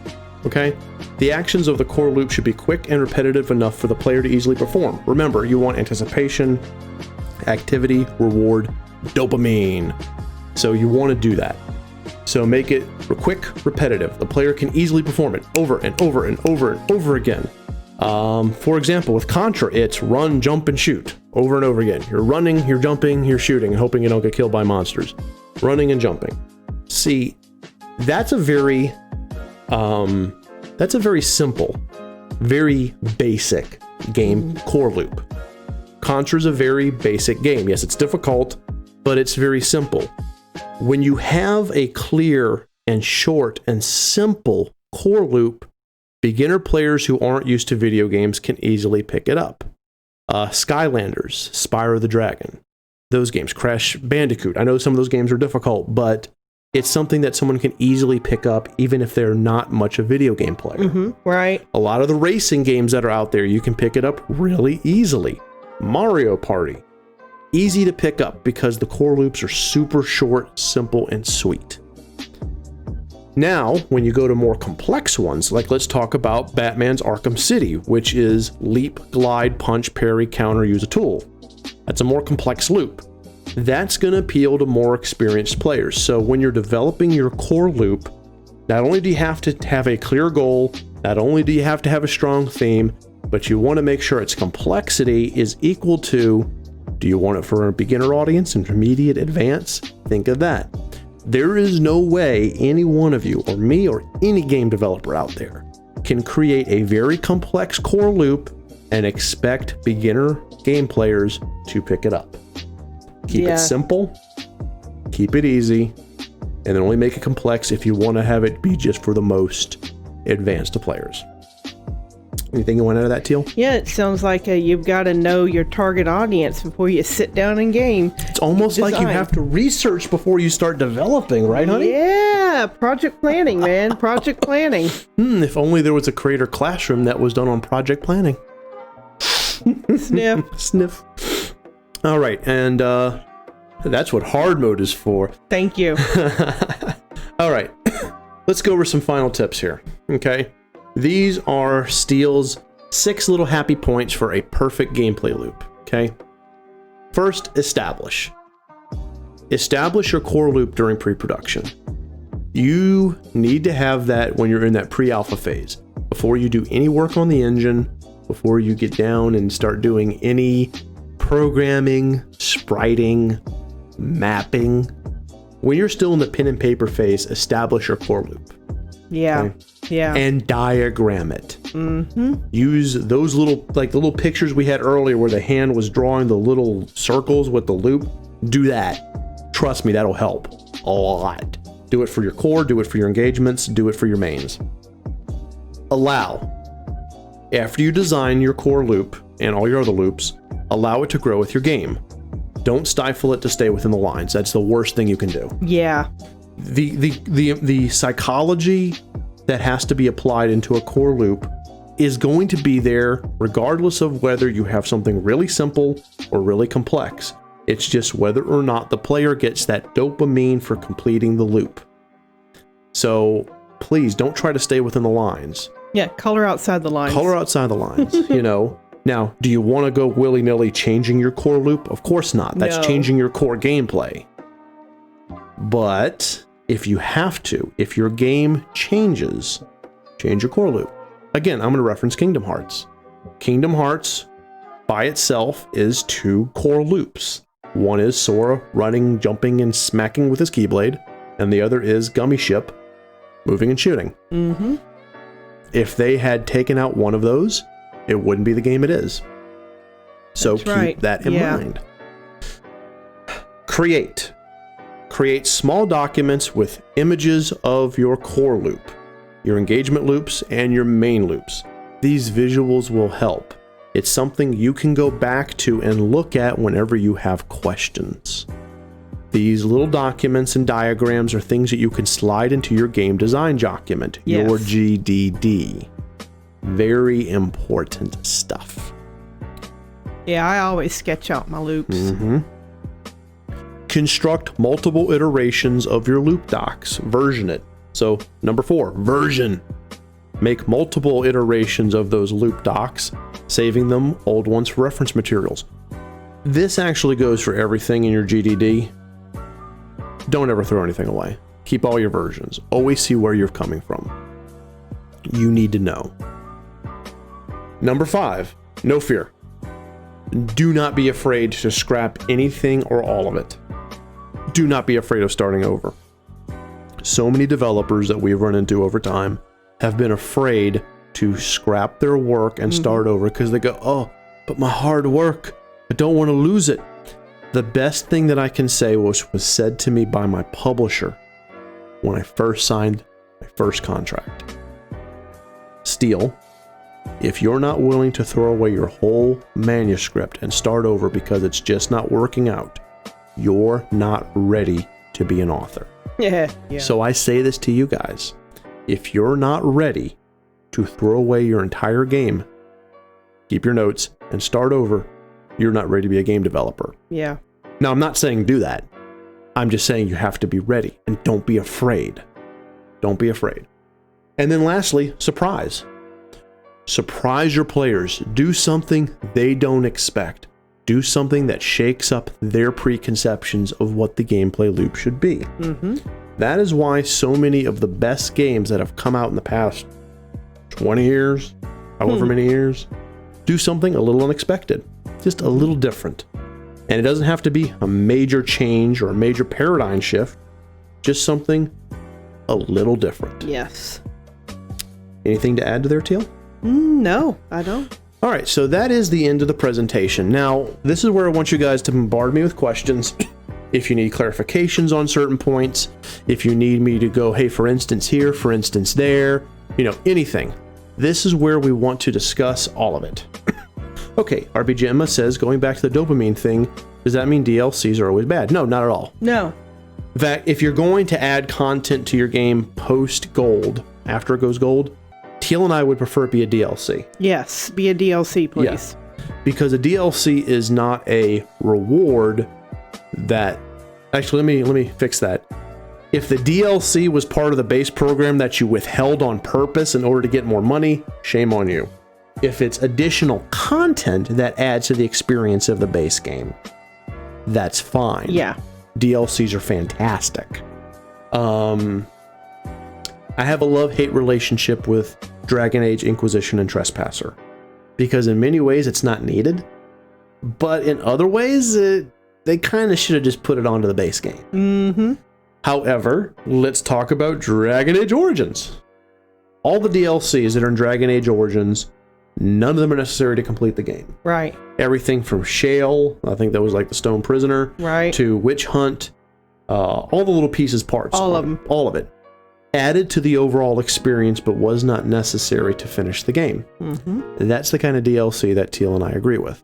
okay? The actions of the core loop should be quick and repetitive enough for the player to easily perform. Remember, you want anticipation, activity, reward, dopamine. So you want to do that. So make it quick, repetitive. The player can easily perform it over and over and over and over again. For example, with Contra, it's run, jump, and shoot over and over again. You're running, you're jumping, you're shooting, and hoping you don't get killed by monsters. Running and jumping. See, that's a very simple, very basic game core loop. Contra's a very basic game. Yes, it's difficult, but it's very simple. When you have a clear and short and simple core loop, beginner players who aren't used to video games can easily pick it up. Skylanders, Spyro the Dragon, those games, Crash Bandicoot. I know some of those games are difficult, but it's something that someone can easily pick up even if they're not much a video game player. Mm-hmm, right. A lot of the racing games that are out there, you can pick it up really easily. Mario Party, easy to pick up because the core loops are super short, simple, and sweet. Now, when you go to more complex ones, like let's talk about Batman's Arkham City, which is leap, glide, punch, parry, counter, use a tool. That's a more complex loop. That's going to appeal to more experienced players. So when you're developing your core loop, not only do you have to have a clear goal, not only do you have to have a strong theme, but you want to make sure its complexity is equal to, do you want it for a beginner audience, intermediate, advanced? Think of that. There is no way any one of you, or me, or any game developer out there can create a very complex core loop and expect beginner game players to pick it up. Keep it simple, keep it easy, and then only make it complex if you want to have it be just for the most advanced players. Anything you want out of that, Teal? Yeah, it sounds like you've got to know your target audience before you sit down and game. It's almost like you have to research before you start developing, right, honey? Yeah, project planning, man. Project planning. If only there was a creator classroom that was done on project planning. Sniff. Sniff. All right, and that's what hard mode is for. Thank you. All right, let's go over some final tips here, okay? These are Steele's 6 little happy points for a perfect gameplay loop, okay? First, establish. Establish your core loop during pre-production. You need to have that when you're in that pre-alpha phase. Before you do any work on the engine, before you get down and start doing any programming, spriting, mapping. When you're still in the pen and paper phase, establish your core loop. Yeah. Okay? Yeah. And diagram it. Mm-hmm. Use those little, like the little pictures we had earlier where the hand was drawing the little circles with the loop. Do that. Trust me, that'll help a lot. Do it for your core, do it for your engagements, do it for your mains. Allow. After you design your core loop and all your other loops, allow it to grow with your game. Don't stifle it to stay within the lines. That's the worst thing you can do. Yeah. The psychology that has to be applied into a core loop is going to be there regardless of whether you have something really simple or really complex. It's just whether or not the player gets that dopamine for completing the loop. So please don't try to stay within the lines. Yeah, color outside the lines. Color outside the lines, you know. Now, do you want to go willy-nilly changing your core loop? Of course not. That's changing your core gameplay. But if you have to, if your game changes, change your core loop. Again, I'm going to reference Kingdom Hearts. Kingdom Hearts by itself is 2 core loops. One is Sora running, jumping, and smacking with his Keyblade, and the other is Gummy Ship moving and shooting. Mm-hmm. If they had taken out one of those, it wouldn't be the game it is. So keep that in mind. Create small documents with images of your core loop, your engagement loops, and your main loops. These visuals will help. It's something you can go back to and look at whenever you have questions. These little documents and diagrams are things that you can slide into your game design document, your GDD. Very important stuff. Yeah, I always sketch out my loops. Mm-hmm. Construct multiple iterations of your loop docs. Version it. So, number 4, version. Make multiple iterations of those loop docs, saving them old ones for reference materials. This actually goes for everything in your GDD. Don't ever throw anything away. Keep all your versions. Always see where you're coming from. You need to know. Number 5, no fear. Do not be afraid to scrap anything or all of it. Do not be afraid of starting over. So many developers that we've run into over time have been afraid to scrap their work and start over because they go, oh, but my hard work, I don't want to lose it. The best thing that I can say was said to me by my publisher when I first signed my first contract. Steele, if you're not willing to throw away your whole manuscript and start over because it's just not working out, you're not ready to be an author. Yeah. So I say this to you guys. If you're not ready to throw away your entire game, keep your notes, and start over, you're not ready to be a game developer. Yeah. Now, I'm not saying do that. I'm just saying you have to be ready, and don't be afraid. Don't be afraid. And then lastly, surprise. Surprise your players. Do something they don't expect. Do something that shakes up their preconceptions of what the gameplay loop should be. Mm-hmm. That is why so many of the best games that have come out in the past 20 years, however many years, do something a little unexpected, just a little different. And it doesn't have to be a major change or a major paradigm shift, just something a little different. Yes. Anything to add to there, Teal? No, I don't. All right, so that is the end of the presentation. Now, this is where I want you guys to bombard me with questions. If you need clarifications on certain points, if you need me to go, hey, for instance here, for instance there, you know, anything. This is where we want to discuss all of it. Okay, RPG Emma says, going back to the dopamine thing, does that mean DLCs are always bad? No, not at all. No. In fact, if you're going to add content to your game post-gold, after it goes gold, Teal and I would prefer it be a DLC. Yes, be a DLC, please. Yeah. Because a DLC is not a reward that... Actually, let me fix that. If the DLC was part of the base program that you withheld on purpose in order to get more money, shame on you. If it's additional content that adds to the experience of the base game, that's fine. Yeah. DLCs are fantastic. I have a love-hate relationship with Dragon Age Inquisition and Trespasser, because in many ways it's not needed, but in other ways they kind of should have just put it onto the base game. Mm-hmm. However, let's talk about Dragon Age Origins. All the DLCs that are in Dragon Age Origins, none of them are necessary to complete the game. Right. Everything from Shale, I think that was like the Stone Prisoner, right, to Witch Hunt, all the little pieces, parts. All of them. All of it. Added to the overall experience, but was not necessary to finish the game. Mm-hmm. That's the kind of DLC that Teal and I agree with.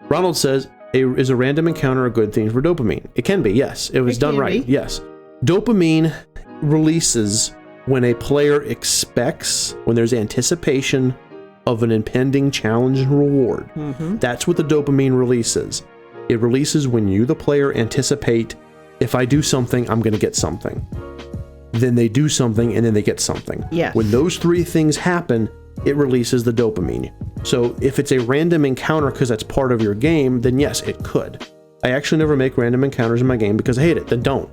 Ronald says, is a random encounter a good thing for dopamine? It can be, yes. It was done right, yes. Dopamine releases when a player expects, when there's anticipation of an impending challenge and reward. That's what the dopamine releases. It releases when you, the player, anticipate, if I do something, I'm going to get something. Then they do something, and then they get something. Yes. When those three things happen, it releases the dopamine. So if it's a random encounter because that's part of your game, then yes, it could. I actually never make random encounters in my game because I hate it. Then don't.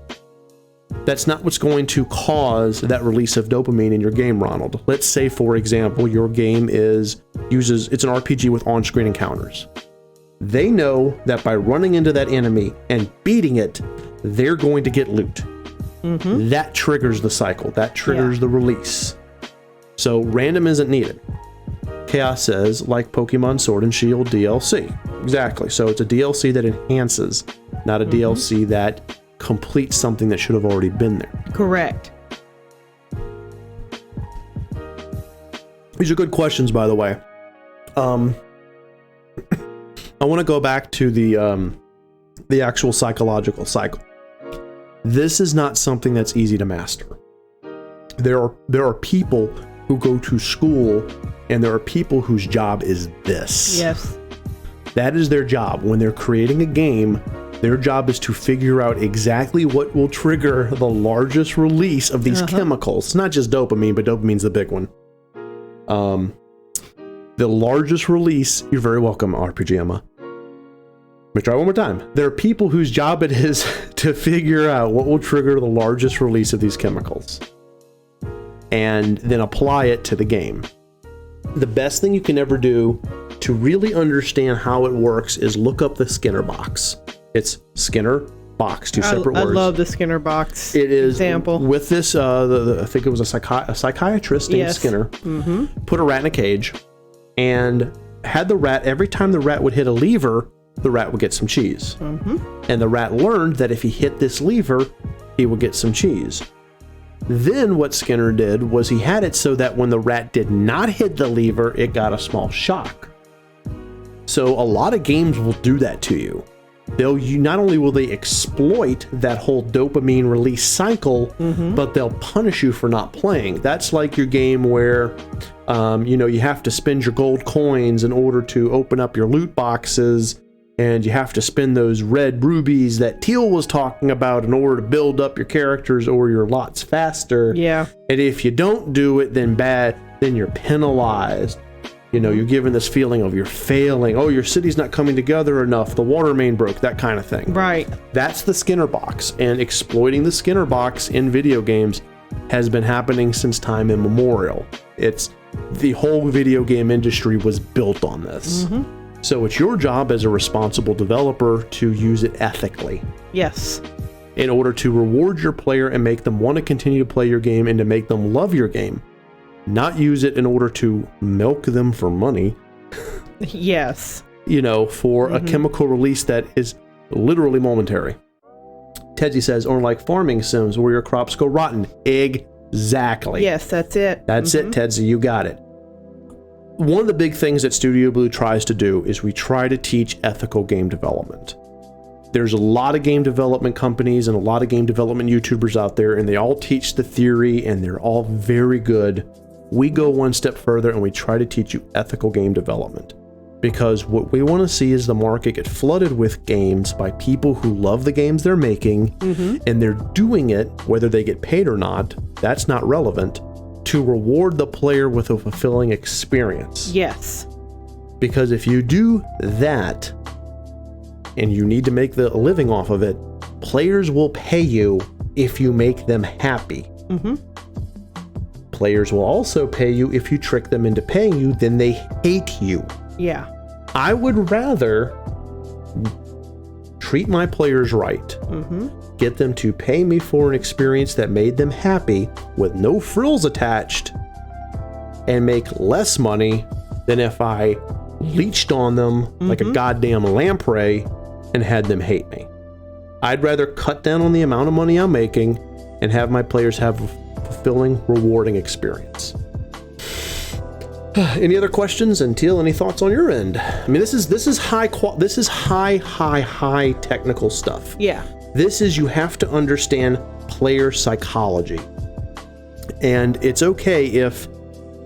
That's not what's going to cause that release of dopamine in your game, Ronald. Let's say, for example, your game it's an RPG with on-screen encounters. They know that by running into that enemy and beating it, they're going to get loot. That triggers the cycle. That triggers the release. So random isn't needed. Chaos says, like Pokemon Sword and Shield DLC. Exactly. So it's a DLC that enhances, not a DLC that completes something that should have already been there. Correct. These are good questions, by the way. I want to go back to the actual psychological cycle. This is not something that's easy to master. There are people who go to school, and there are people whose job is this. Yes. That is their job. When they're creating a game, their job is to figure out exactly what will trigger the largest release of these chemicals. It's not just dopamine, but dopamine's the big one. The largest release, you're very welcome, RPG Emma. Let me try one more time. There are people whose job it is to figure out what will trigger the largest release of these chemicals and then apply it to the game. The best thing you can ever do to really understand how it works is look up the Skinner box. It's Skinner box, two separate words. I love the Skinner box. It is example. With this, I think it was a psychiatrist named Skinner, put a rat in a cage and had the rat, every time the rat would hit a lever, the rat would get some cheese. And the rat learned that if he hit this lever, he would get some cheese. Then what Skinner did was he had it so that when the rat did not hit the lever, it got a small shock. So a lot of games will do that to you. Not only will they exploit that whole dopamine release cycle, but they'll punish you for not playing. That's like your game where you have to spend your gold coins in order to open up your loot boxes, and you have to spend those red rubies that Teal was talking about in order to build up your characters or your lots faster. Yeah. And if you don't do it, then you're penalized. You're given this feeling of you're failing. Oh, your city's not coming together enough. The water main broke, that kind of thing. Right. That's the Skinner box. And exploiting the Skinner box in video games has been happening since time immemorial. The whole video game industry was built on this. So it's your job as a responsible developer to use it ethically. Yes. In order to reward your player and make them want to continue to play your game and to make them love your game. Not use it in order to milk them for money. Yes. For a chemical release that is literally momentary. Tedsy says, or like farming sims where your crops go rotten. Exactly. Yes, that's it. That's it, Tedsy. You got it. One of the big things that Studio Blue tries to do is we try to teach ethical game development. There's a lot of game development companies and a lot of game development YouTubers out there, and they all teach the theory, and they're all very good. We go one step further, and we try to teach you ethical game development. Because what we want to see is the market get flooded with games by people who love the games they're making, and they're doing it, whether they get paid or not, that's not relevant, to reward the player with a fulfilling experience. Yes. Because if you do that, and you need to make a living off of it, players will pay you if you make them happy. Players will also pay you if you trick them into paying you, then they hate you. Yeah. I would rather treat my players right, get them to pay me for an experience that made them happy with no frills attached, and make less money than if I leeched on them like a goddamn lamprey and had them hate me. I'd rather cut down on the amount of money I'm making and have my players have a fulfilling, rewarding experience. Any other questions? And Teal, any thoughts on your end? I mean, this is high technical stuff. Yeah. This is, you have to understand player psychology. And it's okay if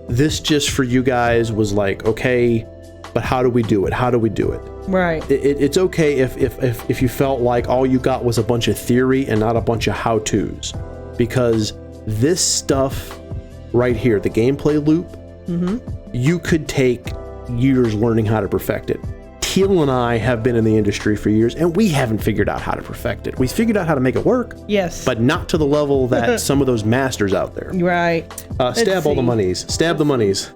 this just for you guys was like, okay, but how do we do it? How do we do it? Right. It's okay if you felt like all you got was a bunch of theory and not a bunch of how-tos, because this stuff right here, the gameplay loop, you could take years learning how to perfect it. Teal and I have been in the industry for years, and we haven't figured out how to perfect it. We figured out how to make it work. Yes. But not to the level that some of those masters out there. Right. Stab all the monies. Stab the monies.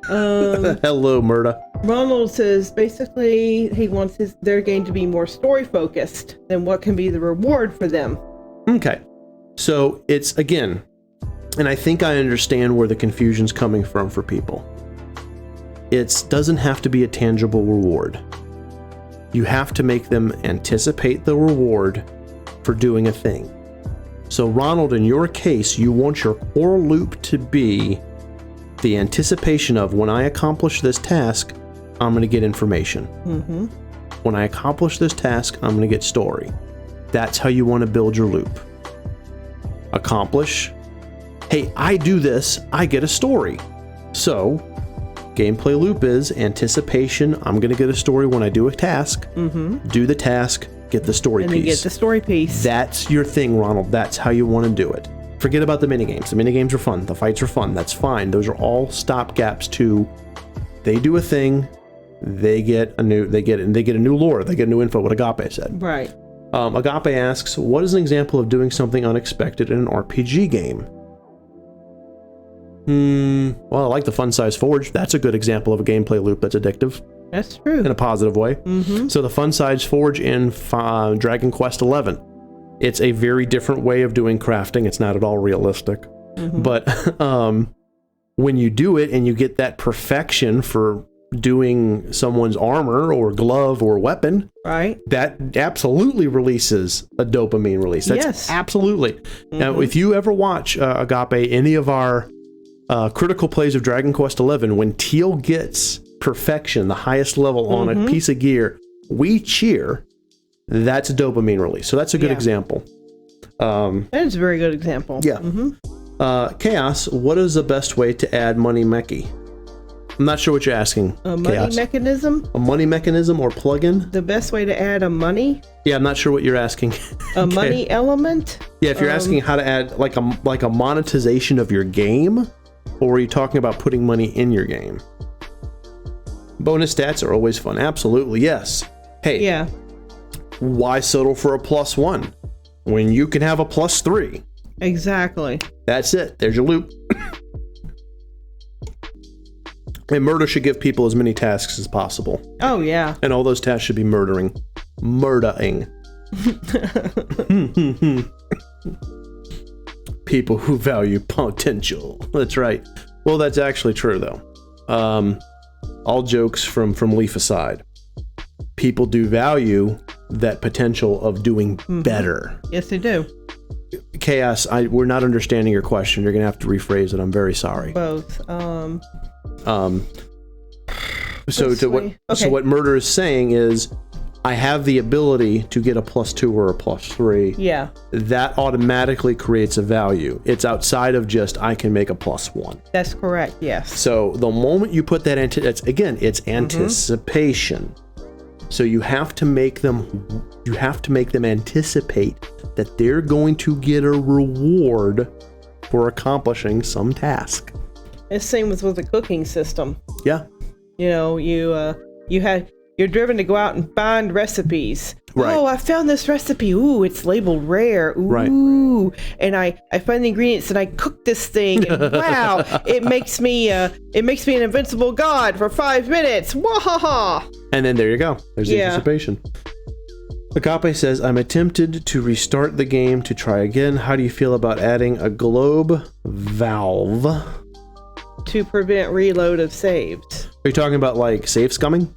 Hello, Murda. Ronald says basically he wants their game to be more story focused than what can be the reward for them. Okay. So it's, again, and I think I understand where the confusion's coming from for people. It doesn't have to be a tangible reward. You have to make them anticipate the reward for doing a thing. So Ronald, in your case, you want your core loop to be the anticipation of, when I accomplish this task, I'm going to get information. When I accomplish this task, I'm going to get story. That's how you want to build your loop. Accomplish. Hey, I do this, I get a story. So gameplay loop is anticipation. I'm going to get a story when I do a task. Do the task, get the story piece. And then get the story piece. That's your thing, Ronald. That's how you want to do it. Forget about the minigames. The minigames are fun. The fights are fun. That's fine. Those are all stopgaps to, they do a thing, they get a new lore. They get new info, what Agape said. Right. Agape asks, what is an example of doing something unexpected in an RPG game? Well, I like the Fun Size Forge. That's a good example of a gameplay loop that's addictive. That's true. In a positive way. So the Fun Size Forge in Dragon Quest XI. It's a very different way of doing crafting. It's not at all realistic. But when you do it and you get that perfection for doing someone's armor or glove or weapon, right, that absolutely releases a dopamine release. That's absolutely. Now, if you ever watch Agape, any of our critical plays of Dragon Quest XI, when Teal gets perfection, the highest level on a piece of gear, we cheer. That's a dopamine release. So that's a good example. That is a very good example. Yeah. Chaos, what is the best way to add money mechie? I'm not sure what you're asking. A money Chaos. mechanism? A money mechanism or plugin? The best way to add a money? Yeah, I'm not sure what you're asking. A money element? Yeah, if you're asking how to add like a monetization of your game, or are you talking about putting money in your game? Bonus stats are always fun. Absolutely, yes. Hey, yeah. Why settle for a +1 when you can have a +3? Exactly. That's it. There's your loop. And murder should give people as many tasks as possible. Oh, yeah. And all those tasks should be murdering. People who value potential. That's right. Well, that's actually true, though. All jokes from Leaf aside. People do value that potential of doing better. Yes, they do. Chaos, we're not understanding your question. You're going to have to rephrase it. I'm very sorry. Both. So what Murder is saying is, I have the ability to get a +2 or a +3. Yeah. That automatically creates a value. It's outside of just, I can make a +1. That's correct, yes. So the moment you put that into, it's anticipation. So you have to make them anticipate that they're going to get a reward for accomplishing some task. It's same with the cooking system. Yeah. You know, you're driven to go out and find recipes. Right. Oh, I found this recipe. Ooh, it's labeled rare. Ooh. Right. And I find the ingredients and I cook this thing and wow, it makes me an invincible god for 5 minutes. Wahaha. And then there you go. There's the anticipation. Agape says, I'm tempted to restart the game to try again. How do you feel about adding a globe valve to prevent reload of saves? Are you talking about like save scumming?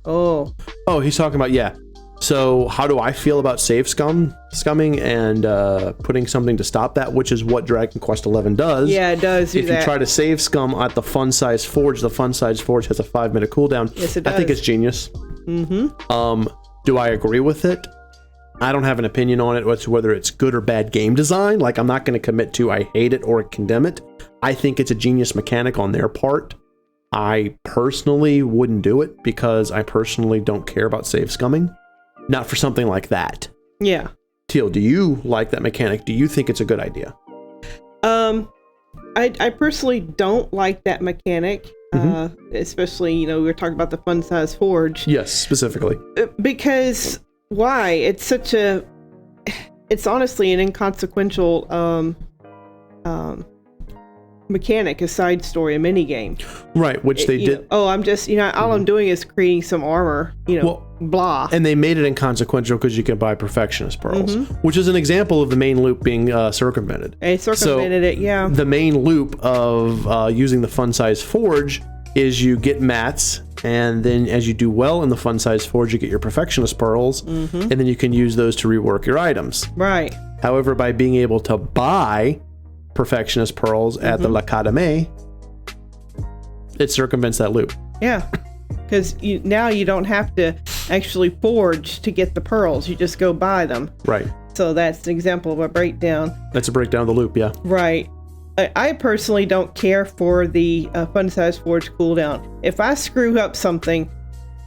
Oh, he's talking about, yeah. So how do I feel about save scumming and putting something to stop that, which is what Dragon Quest XI does. Yeah, it does do that. If you try to save scum at the Fun Size Forge, the Fun Size Forge has a 5-minute cooldown. Yes, it does. I think it's genius. Do I agree with it? I don't have an opinion on it, whether it's good or bad game design. Like, I'm not going to commit to I hate it or condemn it. I think it's a genius mechanic on their part. I personally wouldn't do it because I personally don't care about save scumming. Not for something like that. Yeah. Teal, do you like that mechanic? Do you think it's a good idea? I personally don't like that mechanic, especially, we were talking about the fun size forge. Yes, specifically. Because why? It's honestly an inconsequential mechanic, a side story, a mini game. Right, which they did. I'm just, all I'm doing is creating some armor, blah. And they made it inconsequential because you can buy perfectionist pearls, which is an example of the main loop being circumvented. They circumvented it, yeah. The main loop of using the fun size forge is you get mats, and then as you do well in the fun size forge, you get your perfectionist pearls, and then you can use those to rework your items. Right. However, by being able to buy perfectionist pearls at the l'Académie, it circumvents that loop. Yeah, because now you don't have to actually forge to get the pearls. You just go buy them. Right. So that's an example of a breakdown. That's a breakdown of the loop, yeah. Right. I personally don't care for the fun size forge cooldown. If I screw up something,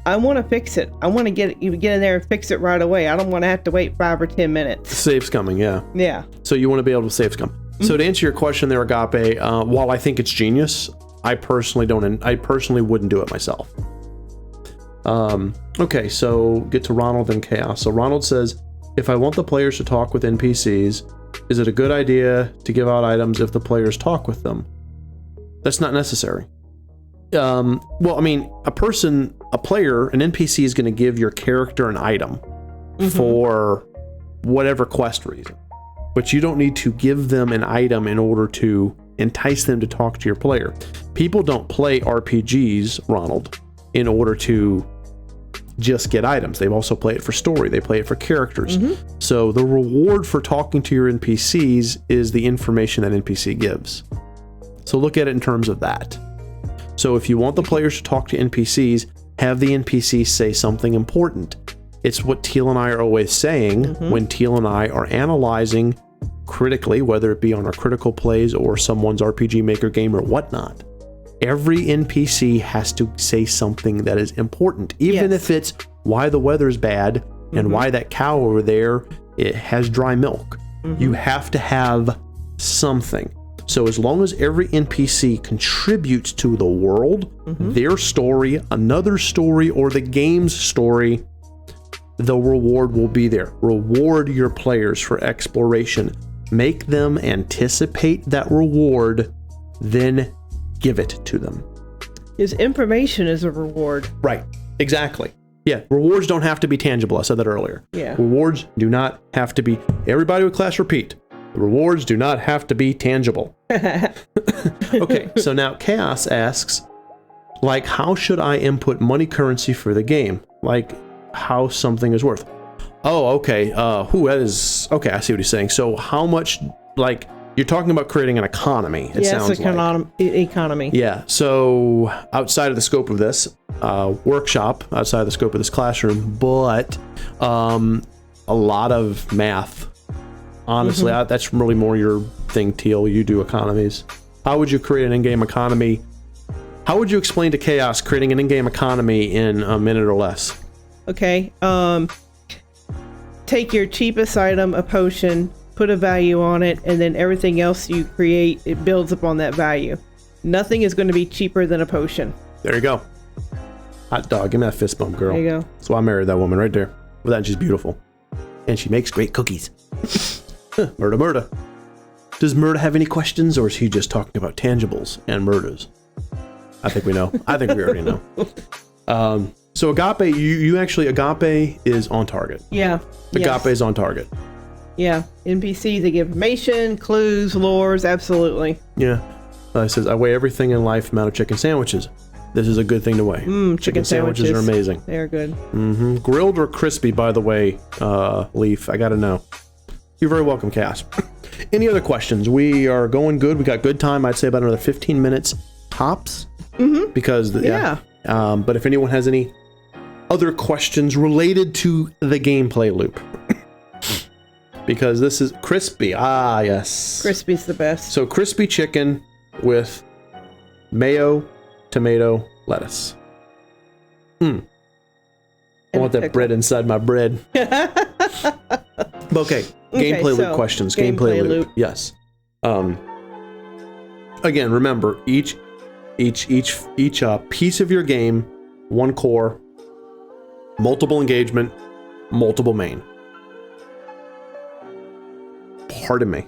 I want to fix it. I want to get in there and fix it right away. I don't want to have to wait 5 or 10 minutes. Save scumming, yeah. Yeah. So you want to be able to save scum. So to answer your question there, Agape, while I think it's genius, I personally wouldn't do it myself. Okay, so get to Ronald and Chaos. So Ronald says, if I want the players to talk with NPCs, is it a good idea to give out items if the players talk with them? That's not necessary. Well, I mean, a player, an NPC is going to give your character an item for whatever quest reason. But you don't need to give them an item in order to entice them to talk to your player. People don't play RPGs, Ronald, in order to just get items. They also play it for story. They play it for characters. So the reward for talking to your NPCs is the information that NPC gives. So look at it in terms of that. So if you want the players to talk to NPCs, have the NPCs say something important. It's what Teal and I are always saying when Teal and I are analyzing critically, whether it be on our critical plays or someone's RPG Maker game or whatnot. Every NPC has to say something that is important, even if it's why the weather's bad and why that cow over there, it has dry milk. You have to have something. So as long as every NPC contributes to the world, their story, another story, or the game's story, the reward will be there. Reward your players for exploration. Make them anticipate that reward, then give it to them. His information is a reward. Right. Exactly. Yeah. Rewards don't have to be tangible. I said that earlier. Yeah. Rewards do not have to be. Everybody with class repeat. The rewards do not have to be tangible. Okay. So now Chaos asks, like, how should I input money currency for the game? Like, how something is worth. Oh, okay. That is okay. I see what he's saying. So, how much? Like, you're talking about creating an economy. It sounds like economy. Yeah. So, outside of the scope of this workshop, outside of the scope of this classroom, but a lot of math. Honestly, that's really more your thing, Teal. You do economies. How would you create an in-game economy? How would you explain to Chaos creating an in-game economy in a minute or less? Okay, take your cheapest item, a potion, put a value on it, and then everything else you create, it builds upon that value. Nothing is going to be cheaper than a potion. There you go. Hot dog, give me that fist bump, girl. There you go. That's why I married that woman right there. With that, she's beautiful. And she makes great cookies. Murda. Does Murda have any questions, or is he just talking about tangibles and murders? I think we know. I think we already know. So Agape, Agape is on target. Yeah. Agape is on target. Yeah. NPCs, they give information, clues, lores, absolutely. Yeah. It says, I weigh everything in life amount of chicken sandwiches. This is a good thing to weigh. Chicken sandwiches are amazing. They're good. Grilled or crispy, by the way, Leaf, I gotta know. You're very welcome, Cass. Any other questions? We are going good. We got good time. I'd say about another 15 minutes tops. Because, but if anyone has any other questions related to the gameplay loop. Because this is crispy. Ah, yes. Crispy's the best. So crispy chicken with mayo, tomato, lettuce. I want that bread inside my bread. Okay, gameplay loop questions. Gameplay loop. Yes. Again, remember each piece of your game, one core, multiple engagement, multiple main. Pardon me.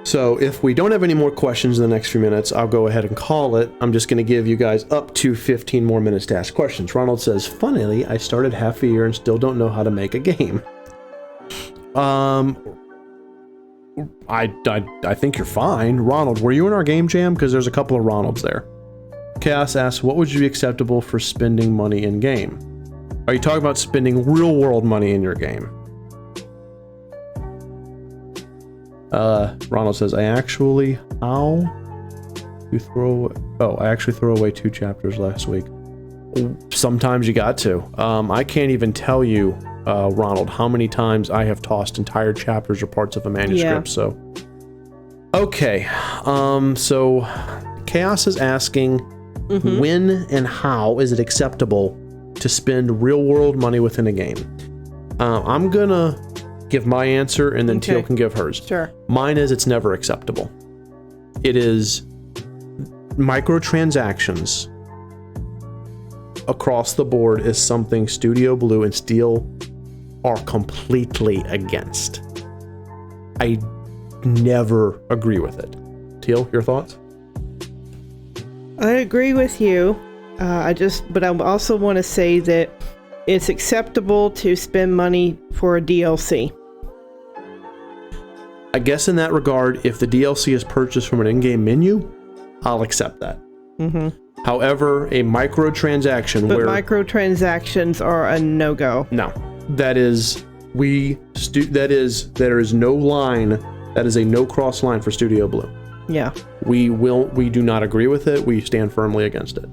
So if we don't have any more questions in the next few minutes, I'll go ahead and call it. I'm just going to give you guys up to 15 more minutes to ask questions. Ronald says, funnily, I started half a year and still don't know how to make a game. I think you're fine. Ronald, were you in our game jam? Because there's a couple of Ronalds there. Chaos asks, what would you be acceptable for spending money in game? Are you talking about spending real world money in your game? Ronald says, I actually throw away 2 chapters last week. Sometimes you got to. I can't even tell you, Ronald, how many times I have tossed entire chapters or parts of a manuscript. Yeah. So, okay. So Chaos is asking, when and how is it acceptable to spend real world money within a game? I'm gonna give my answer and then Teal can give hers. Sure. Mine is it's never acceptable. It is microtransactions across the board is something Studio Blue and Steel are completely against. I never agree with it. Teal, your thoughts? I agree with you. But I also want to say that it's acceptable to spend money for a DLC. I guess in that regard, if the DLC is purchased from an in-game menu, I'll accept that. However, a microtransaction But microtransactions are a no-go. No. There is no line, that is a no-cross line for Studio Blue. Yeah. We do not agree with it. We stand firmly against it.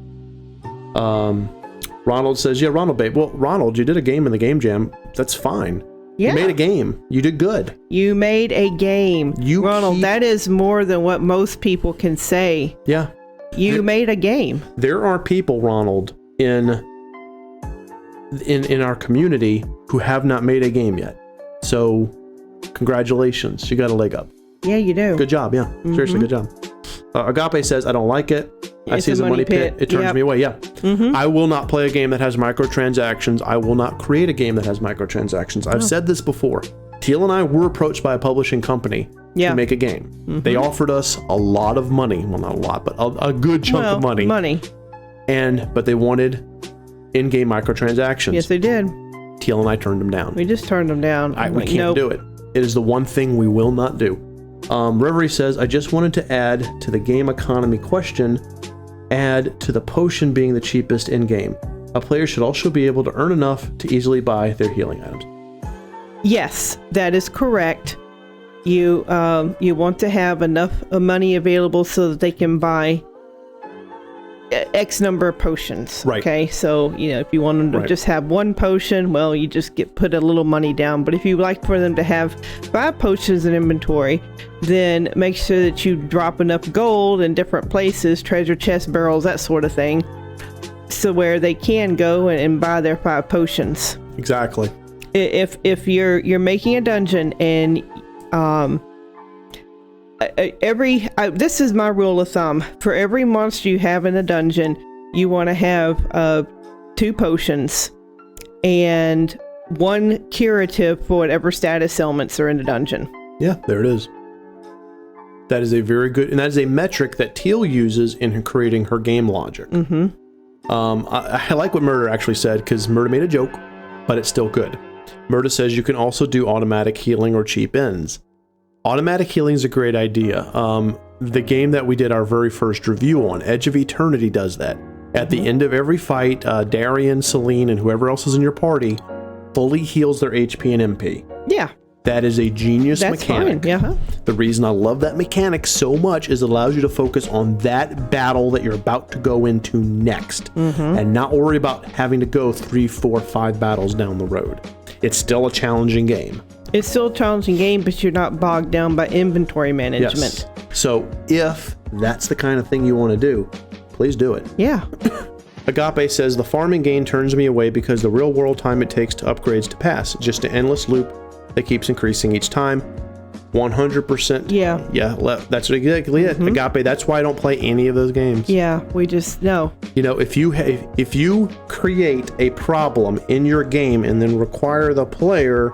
Ronald says, yeah, Ronald, babe. Well, Ronald, you did a game in the game jam. That's fine. Yeah. You made a game. You did good. You made a game. Ronald, that is more than what most people can say. Yeah. You made a game. There are people, Ronald, in our community who have not made a game yet. So, congratulations. You got a leg up. Yeah, you do. Good job. Yeah. Seriously, good job. Agape says, I don't like it. I see it as a money pit. It turns me away. Yeah. I will not play a game that has microtransactions. I will not create a game that has microtransactions. I've said this before. Teal and I were approached by a publishing company to make a game. They offered us a lot of money. Well, not a lot, but a good chunk of money. But they wanted in-game microtransactions. Yes, they did. Teal and I turned them down. We just turned them down. We can't do it. It is the one thing we will not do. Reverie says, I just wanted to add to the game economy question, add to the potion being the cheapest in-game. A player should also be able to earn enough to easily buy their healing items. Yes, that is correct. You want to have enough money available so that they can buy X number of potions. Right. Okay, so if you want them to just have one potion, well, you just put a little money down. But if you like for them to have 5 potions in inventory, then make sure that you drop enough gold in different places, treasure chest barrels, that sort of thing, so where they can go and buy their 5 potions. Exactly. If you're making a dungeon and this is my rule of thumb. For every monster you have in a dungeon, you want to have 2 potions and 1 curative for whatever status elements are in the dungeon. Yeah, there it is. That is a very good, and that is a metric that Teal uses in creating her game logic. I like what Murder actually said, because Murder made a joke, but it's still good. Murder says you can also do automatic healing or cheap ends. Automatic healing is a great idea. The game that we did our very first review on, Edge of Eternity, does that. At the end of every fight, Darian, Celine, and whoever else is in your party fully heals their HP and MP. Yeah. That is a genius mechanic. Fine. Yeah. The reason I love that mechanic so much is it allows you to focus on that battle that you're about to go into next and not worry about having to go 3, 4, 5 battles down the road. It's still a challenging game, It's still a challenging game, but you're not bogged down by inventory management. Yes. So if that's the kind of thing you want to do, please do it. Yeah. Agape says, the farming game turns me away because the real world time it takes to upgrades to pass. Just an endless loop that keeps increasing each time. 100%. Yeah. Yeah, that's exactly it. Agape, that's why I don't play any of those games. Yeah, we just, no. You know, if you create a problem in your game and then require the player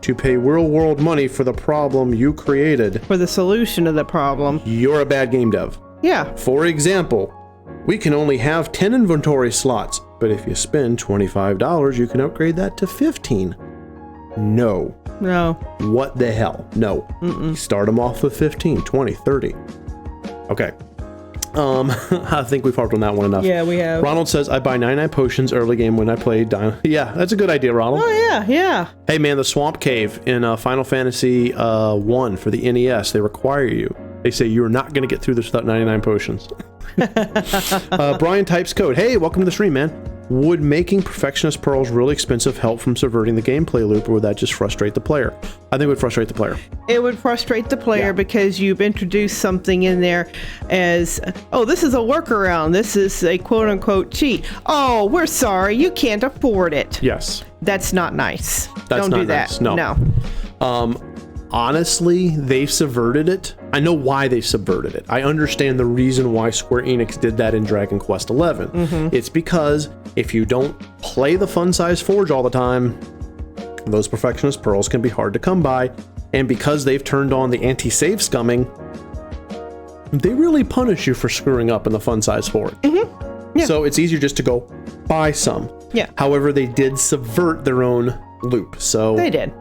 to pay real world money for the problem you created, For the solution of the problem. you're a bad game dev. Yeah. For example, we can only have 10 inventory slots, but if you spend $25, you can upgrade that to 15. No. No. What the hell? No. Start them off with 15, 20, 30. Okay. I think we've harped on that one enough. Yeah, we have. Ronald says, I buy 99 potions early game when I play Yeah, that's a good idea, Ronald. Oh, yeah, yeah. Hey, man, the Swamp Cave in Final Fantasy 1 for the NES, they require you. They say you're not going to get through this without 99 potions. Brian types code. Hey, welcome to the stream, man. Would making Perfectionist Pearls really expensive help from subverting the gameplay loop, or would that just frustrate the player? I think it would frustrate the player. It would frustrate the player because you've introduced something in there as, oh, this is a workaround. This is a quote-unquote cheat. Oh, we're sorry. You can't afford it. Yes. That's not nice. That's Don't not do that. nice. No. Honestly, they've subverted it. I know why they subverted it. I understand the reason why Square Enix did that in Dragon Quest XI. It's because if you don't play the fun size forge all the time, those Perfectionist Pearls can be hard to come by. And because they've turned on the anti-save scumming, they really punish you for screwing up in the fun size forge. Yeah. So it's easier just to go buy some. Yeah. However, they did subvert their own loop. So They did.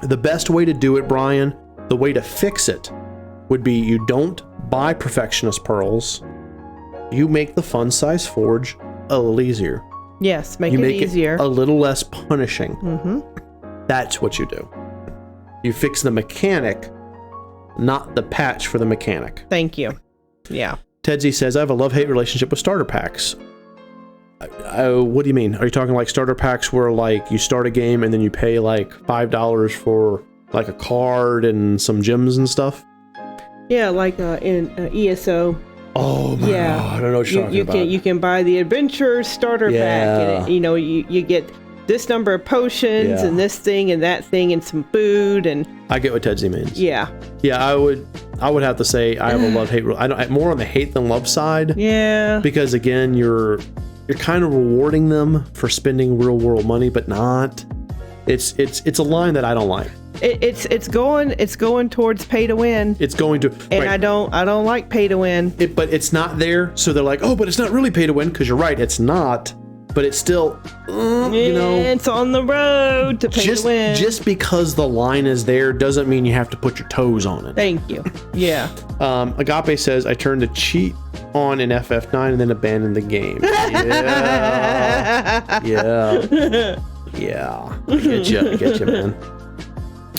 the best way to do it, Brian, the way to fix it would be you don't buy Perfectionist Pearls. You make the fun size forge a little easier. Yes, make You it make easier. it a little less punishing. That's what you do. You fix the mechanic, not the patch for the mechanic. Thank you. Yeah. Tedsy says, I have a love-hate relationship with starter packs. What do you mean? Are you talking like starter packs where like you start a game and then you pay like $5 for like a card and some gems and stuff? Yeah, like in ESO. Oh my God, I don't know what you're talking about. You can buy the adventure starter pack, and you get this number of potions and this thing and that thing and some food and. I get what Tedsy means. Yeah. Yeah, I would have to say I have a love-hate. I'm more on the hate than love side. Yeah. Because again, you're kind of rewarding them for spending real world money, but not. It's a line that I don't like. It's going towards pay to win. It's going to, and right. I don't like pay to win. But it's not there, so they're like, oh, but it's not really pay to win, because you're right, it's not. But it's still, it's on the road to pay to win. Just because the line is there doesn't mean you have to put your toes on it. Thank you. Yeah. Agape says, I turned the cheat on in FF9 and then abandoned the game. Yeah. I get you, man.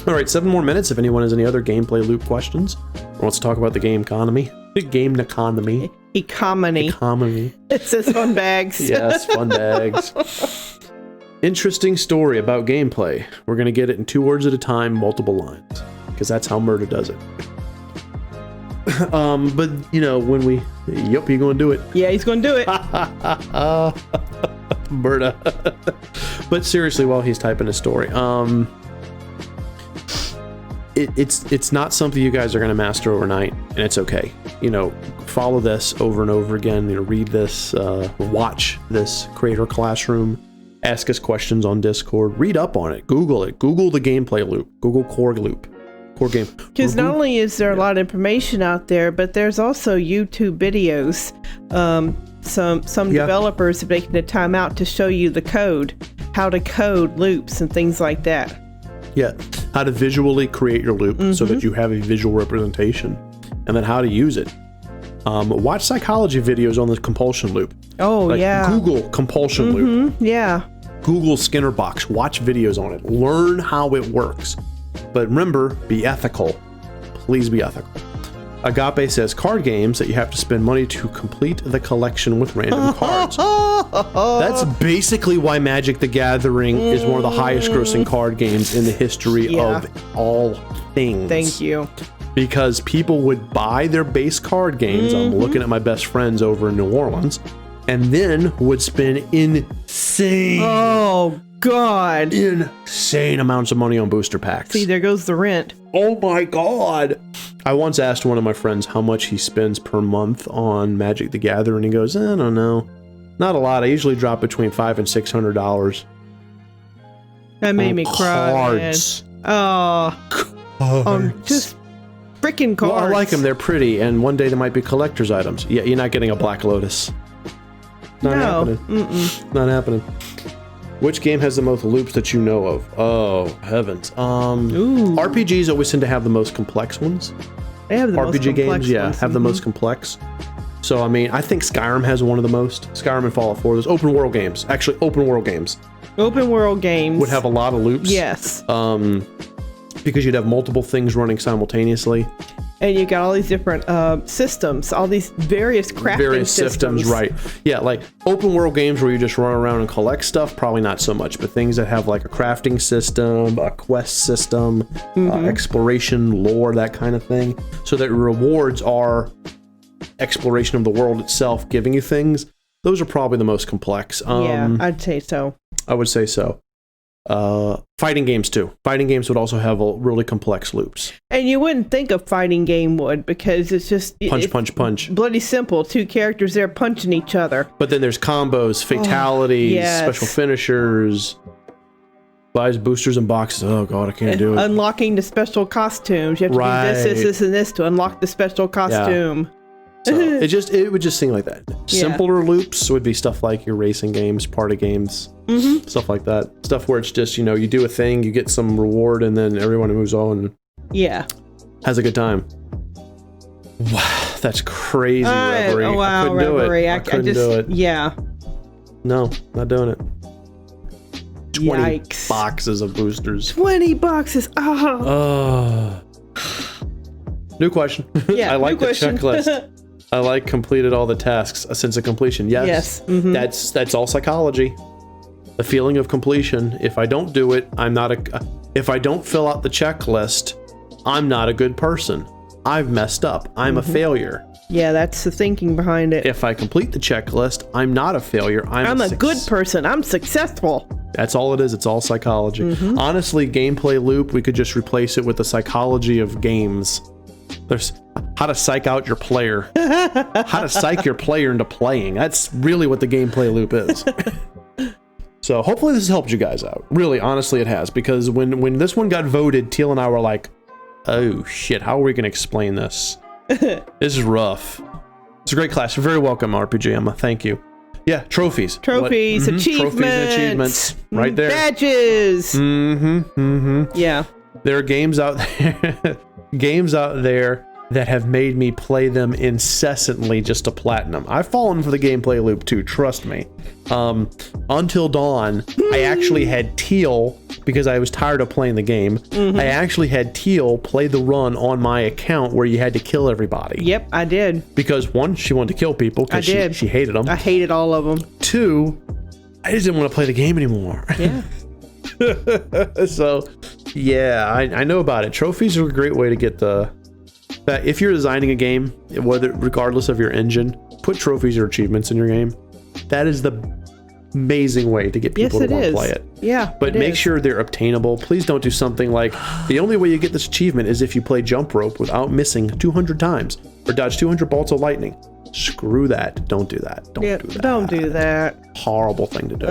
All right, 7 more minutes. If anyone has any other gameplay loop questions or wants to talk about the game economy. Economy. It says fun bags. Yes, fun bags. Interesting story about gameplay. We're going to get it in 2 words at a time, multiple lines, because that's how Murder does it. But, when we... Yep, you're going to do it. Yeah, he's going to do it. Murder. But seriously, while he's typing his story, it's not something you guys are going to master overnight, and it's okay. Follow this over and over again. Read this, watch this Creator Classroom, ask us questions on Discord, read up on it, Google it, Google the gameplay loop, Google core loop, core game. Because not only is there a lot of information out there, but there's also YouTube videos. Some developers have taken the time out to show you the code, how to code loops and things like that. Yeah, how to visually create your loop so that you have a visual representation, and then how to use it. Watch psychology videos on the compulsion loop. Oh, yeah. Google compulsion loop. Yeah. Google Skinner box. Watch videos on it. Learn how it works. But remember, be ethical. Please be ethical. Agape says card games that you have to spend money to complete the collection with random cards. That's basically why Magic the Gathering is one of the highest grossing card games in the history of all things. Thank you. Because people would buy their base card games. I'm looking at my best friends over in New Orleans, and then would spend insane amounts of money on booster packs. See, there goes the rent. Oh my God. I once asked one of my friends how much he spends per month on Magic the Gathering. He goes, I don't know. Not a lot. I usually drop between $500 and $600. That made me cry. Cards. Just freaking cards. Well, I like them. They're pretty. And one day they might be collector's items. Yeah, you're not getting a Black Lotus. Not happening. Not happening. Which game has the most loops that you know of? Oh, heavens. RPGs always tend to have the most complex ones. They have the most complex games, ones. have the most complex. So, I mean, I think Skyrim has one of the most. Skyrim and Fallout 4. Those open world games. Actually, open world games. Open world games. Would have a lot of loops. Yes. Because you'd have multiple things running simultaneously. And you got all these different systems, all these various crafting systems. Right. Yeah, like open world games where you just run around and collect stuff, probably not so much. But things that have like a crafting system, a quest system, exploration, lore, that kind of thing. So that rewards are exploration of the world itself, giving you things. Those are probably the most complex. Yeah, I'd say so. I would say so. Fighting games too. Fighting games would also have really complex loops. And you wouldn't think a fighting game would, because it's just punch. Bloody simple. Two characters there punching each other. But then there's combos, fatalities, special finishers, buys boosters and boxes. Oh God, I can't do it. Unlocking the special costumes. You have to do this, and this to unlock the special costume. So it would just seem like that. Simpler loops would be stuff like your racing games, party games, stuff like that. Stuff where it's just, you do a thing, you get some reward, and then everyone moves on. Yeah. Has a good time. Wow, that's crazy, Reverie. Wow, I couldn't Reverie. do it. I couldn't do it. Yeah. No, not doing it. 20 Yikes. boxes of boosters. 20 boxes. Oh. New question. Yeah, I like the checklist. I like completed all the tasks, a sense of completion. Yes. That's all psychology. The feeling of completion. If I don't do it, if I don't fill out the checklist, I'm not a good person. I've messed up. I'm a failure. Yeah, that's the thinking behind it. If I complete the checklist, I'm not a failure. I'm a good person. I'm successful. That's all it is. It's all psychology. Honestly, gameplay loop, we could just replace it with the psychology of games. There's how to psych out your player. How to psych your player into playing. That's really what the gameplay loop is. So hopefully this has helped you guys out. Really, honestly, it has. Because when this one got voted, Teal and I were like, oh shit, how are we going to explain this? This is rough. It's a great class. You're very welcome, RPG Emma. Thank you. Yeah, trophies. Trophies, achievements. Trophies and achievements. Right there. Badges. Yeah. There are games out there that have made me play them incessantly just to platinum. I've fallen for the gameplay loop too, trust me. Until Dawn, I actually had Teal, because I was tired of playing the game, I actually had Teal play the run on my account where you had to kill everybody. Yep, I did. Because one, she wanted to kill people because she hated them. I hated all of them. Two, I just didn't want to play the game anymore. Yeah. So, yeah, I know about it. Trophies are a great way to get if you're designing a game, regardless of your engine, put trophies or achievements in your game. That is the amazing way to get people to want to play it. Yeah, but make sure they're obtainable. Please don't do something like, the only way you get this achievement is if you play jump rope without missing 200 times or dodge 200 bolts of lightning. Screw that. Don't do that. Don't do that. Don't do that. Horrible thing to do.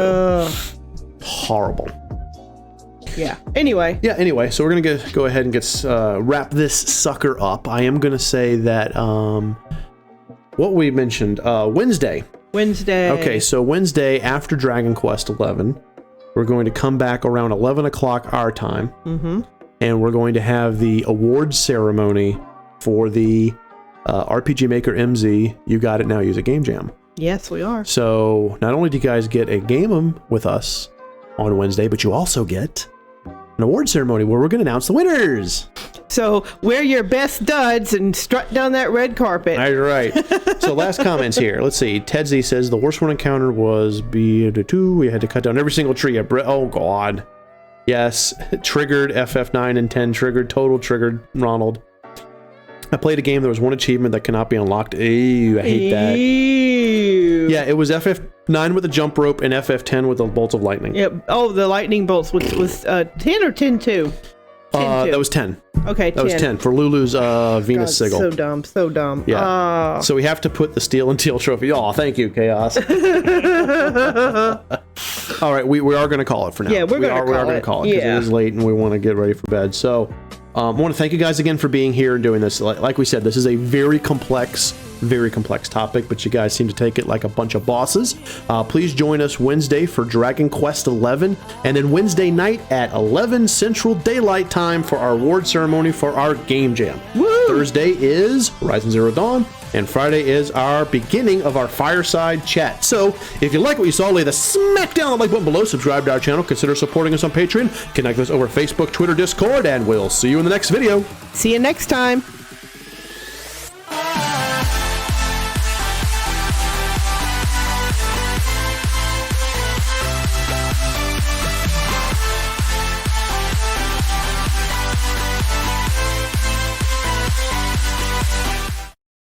Horrible. Yeah. Anyway. Yeah. Anyway. So we're gonna go ahead and get wrap this sucker up. I am gonna say that what we mentioned Wednesday. Okay. So Wednesday after Dragon Quest 11, we're going to come back around 11 o'clock our time, and we're going to have the awards ceremony for the RPG Maker MZ. You Got It Now. Use a Game Jam. Yes, we are. So not only do you guys get a game with us on Wednesday, but you also get an award ceremony where we're going to announce the winners. So wear your best duds and strut down that red carpet. All right. So last comments here. Let's see. Ted Z says the worst one encountered was B2. We had to cut down every single tree. Oh, God. Yes. Triggered. FF9 and 10 triggered. Total triggered. Ronald. I played a game. There was one achievement that cannot be unlocked. Ew, I hate that. Ew. Yeah, it was FF9 with a jump rope and FF10 with the bolts of lightning. Yep. Oh, the lightning bolts was 10 or 10-2? That was 10. Okay, 10. That was 10 for Lulu's Venus Sigil. So dumb, so dumb. Yeah. So we have to put the steel and teal trophy. Oh, thank you, Chaos. All right, we are going to call it for now. Yeah, we are going to call it because it is late and we want to get ready for bed. So I want to thank you guys again for being here and doing this. Like we said, this is a very complex topic, but you guys seem to take it like a bunch of bosses. Please join us Wednesday for Dragon Quest 11, and then Wednesday night at 11 Central Daylight Time for our award ceremony for our game jam. Woo! Thursday is Horizon Zero Dawn, and Friday is our beginning of our fireside chat. So if you like what you saw, lay the smack down the like button below, subscribe to our channel, consider supporting us on Patreon, connect with us over Facebook, Twitter, Discord, and we'll see you in the next video. See you next time.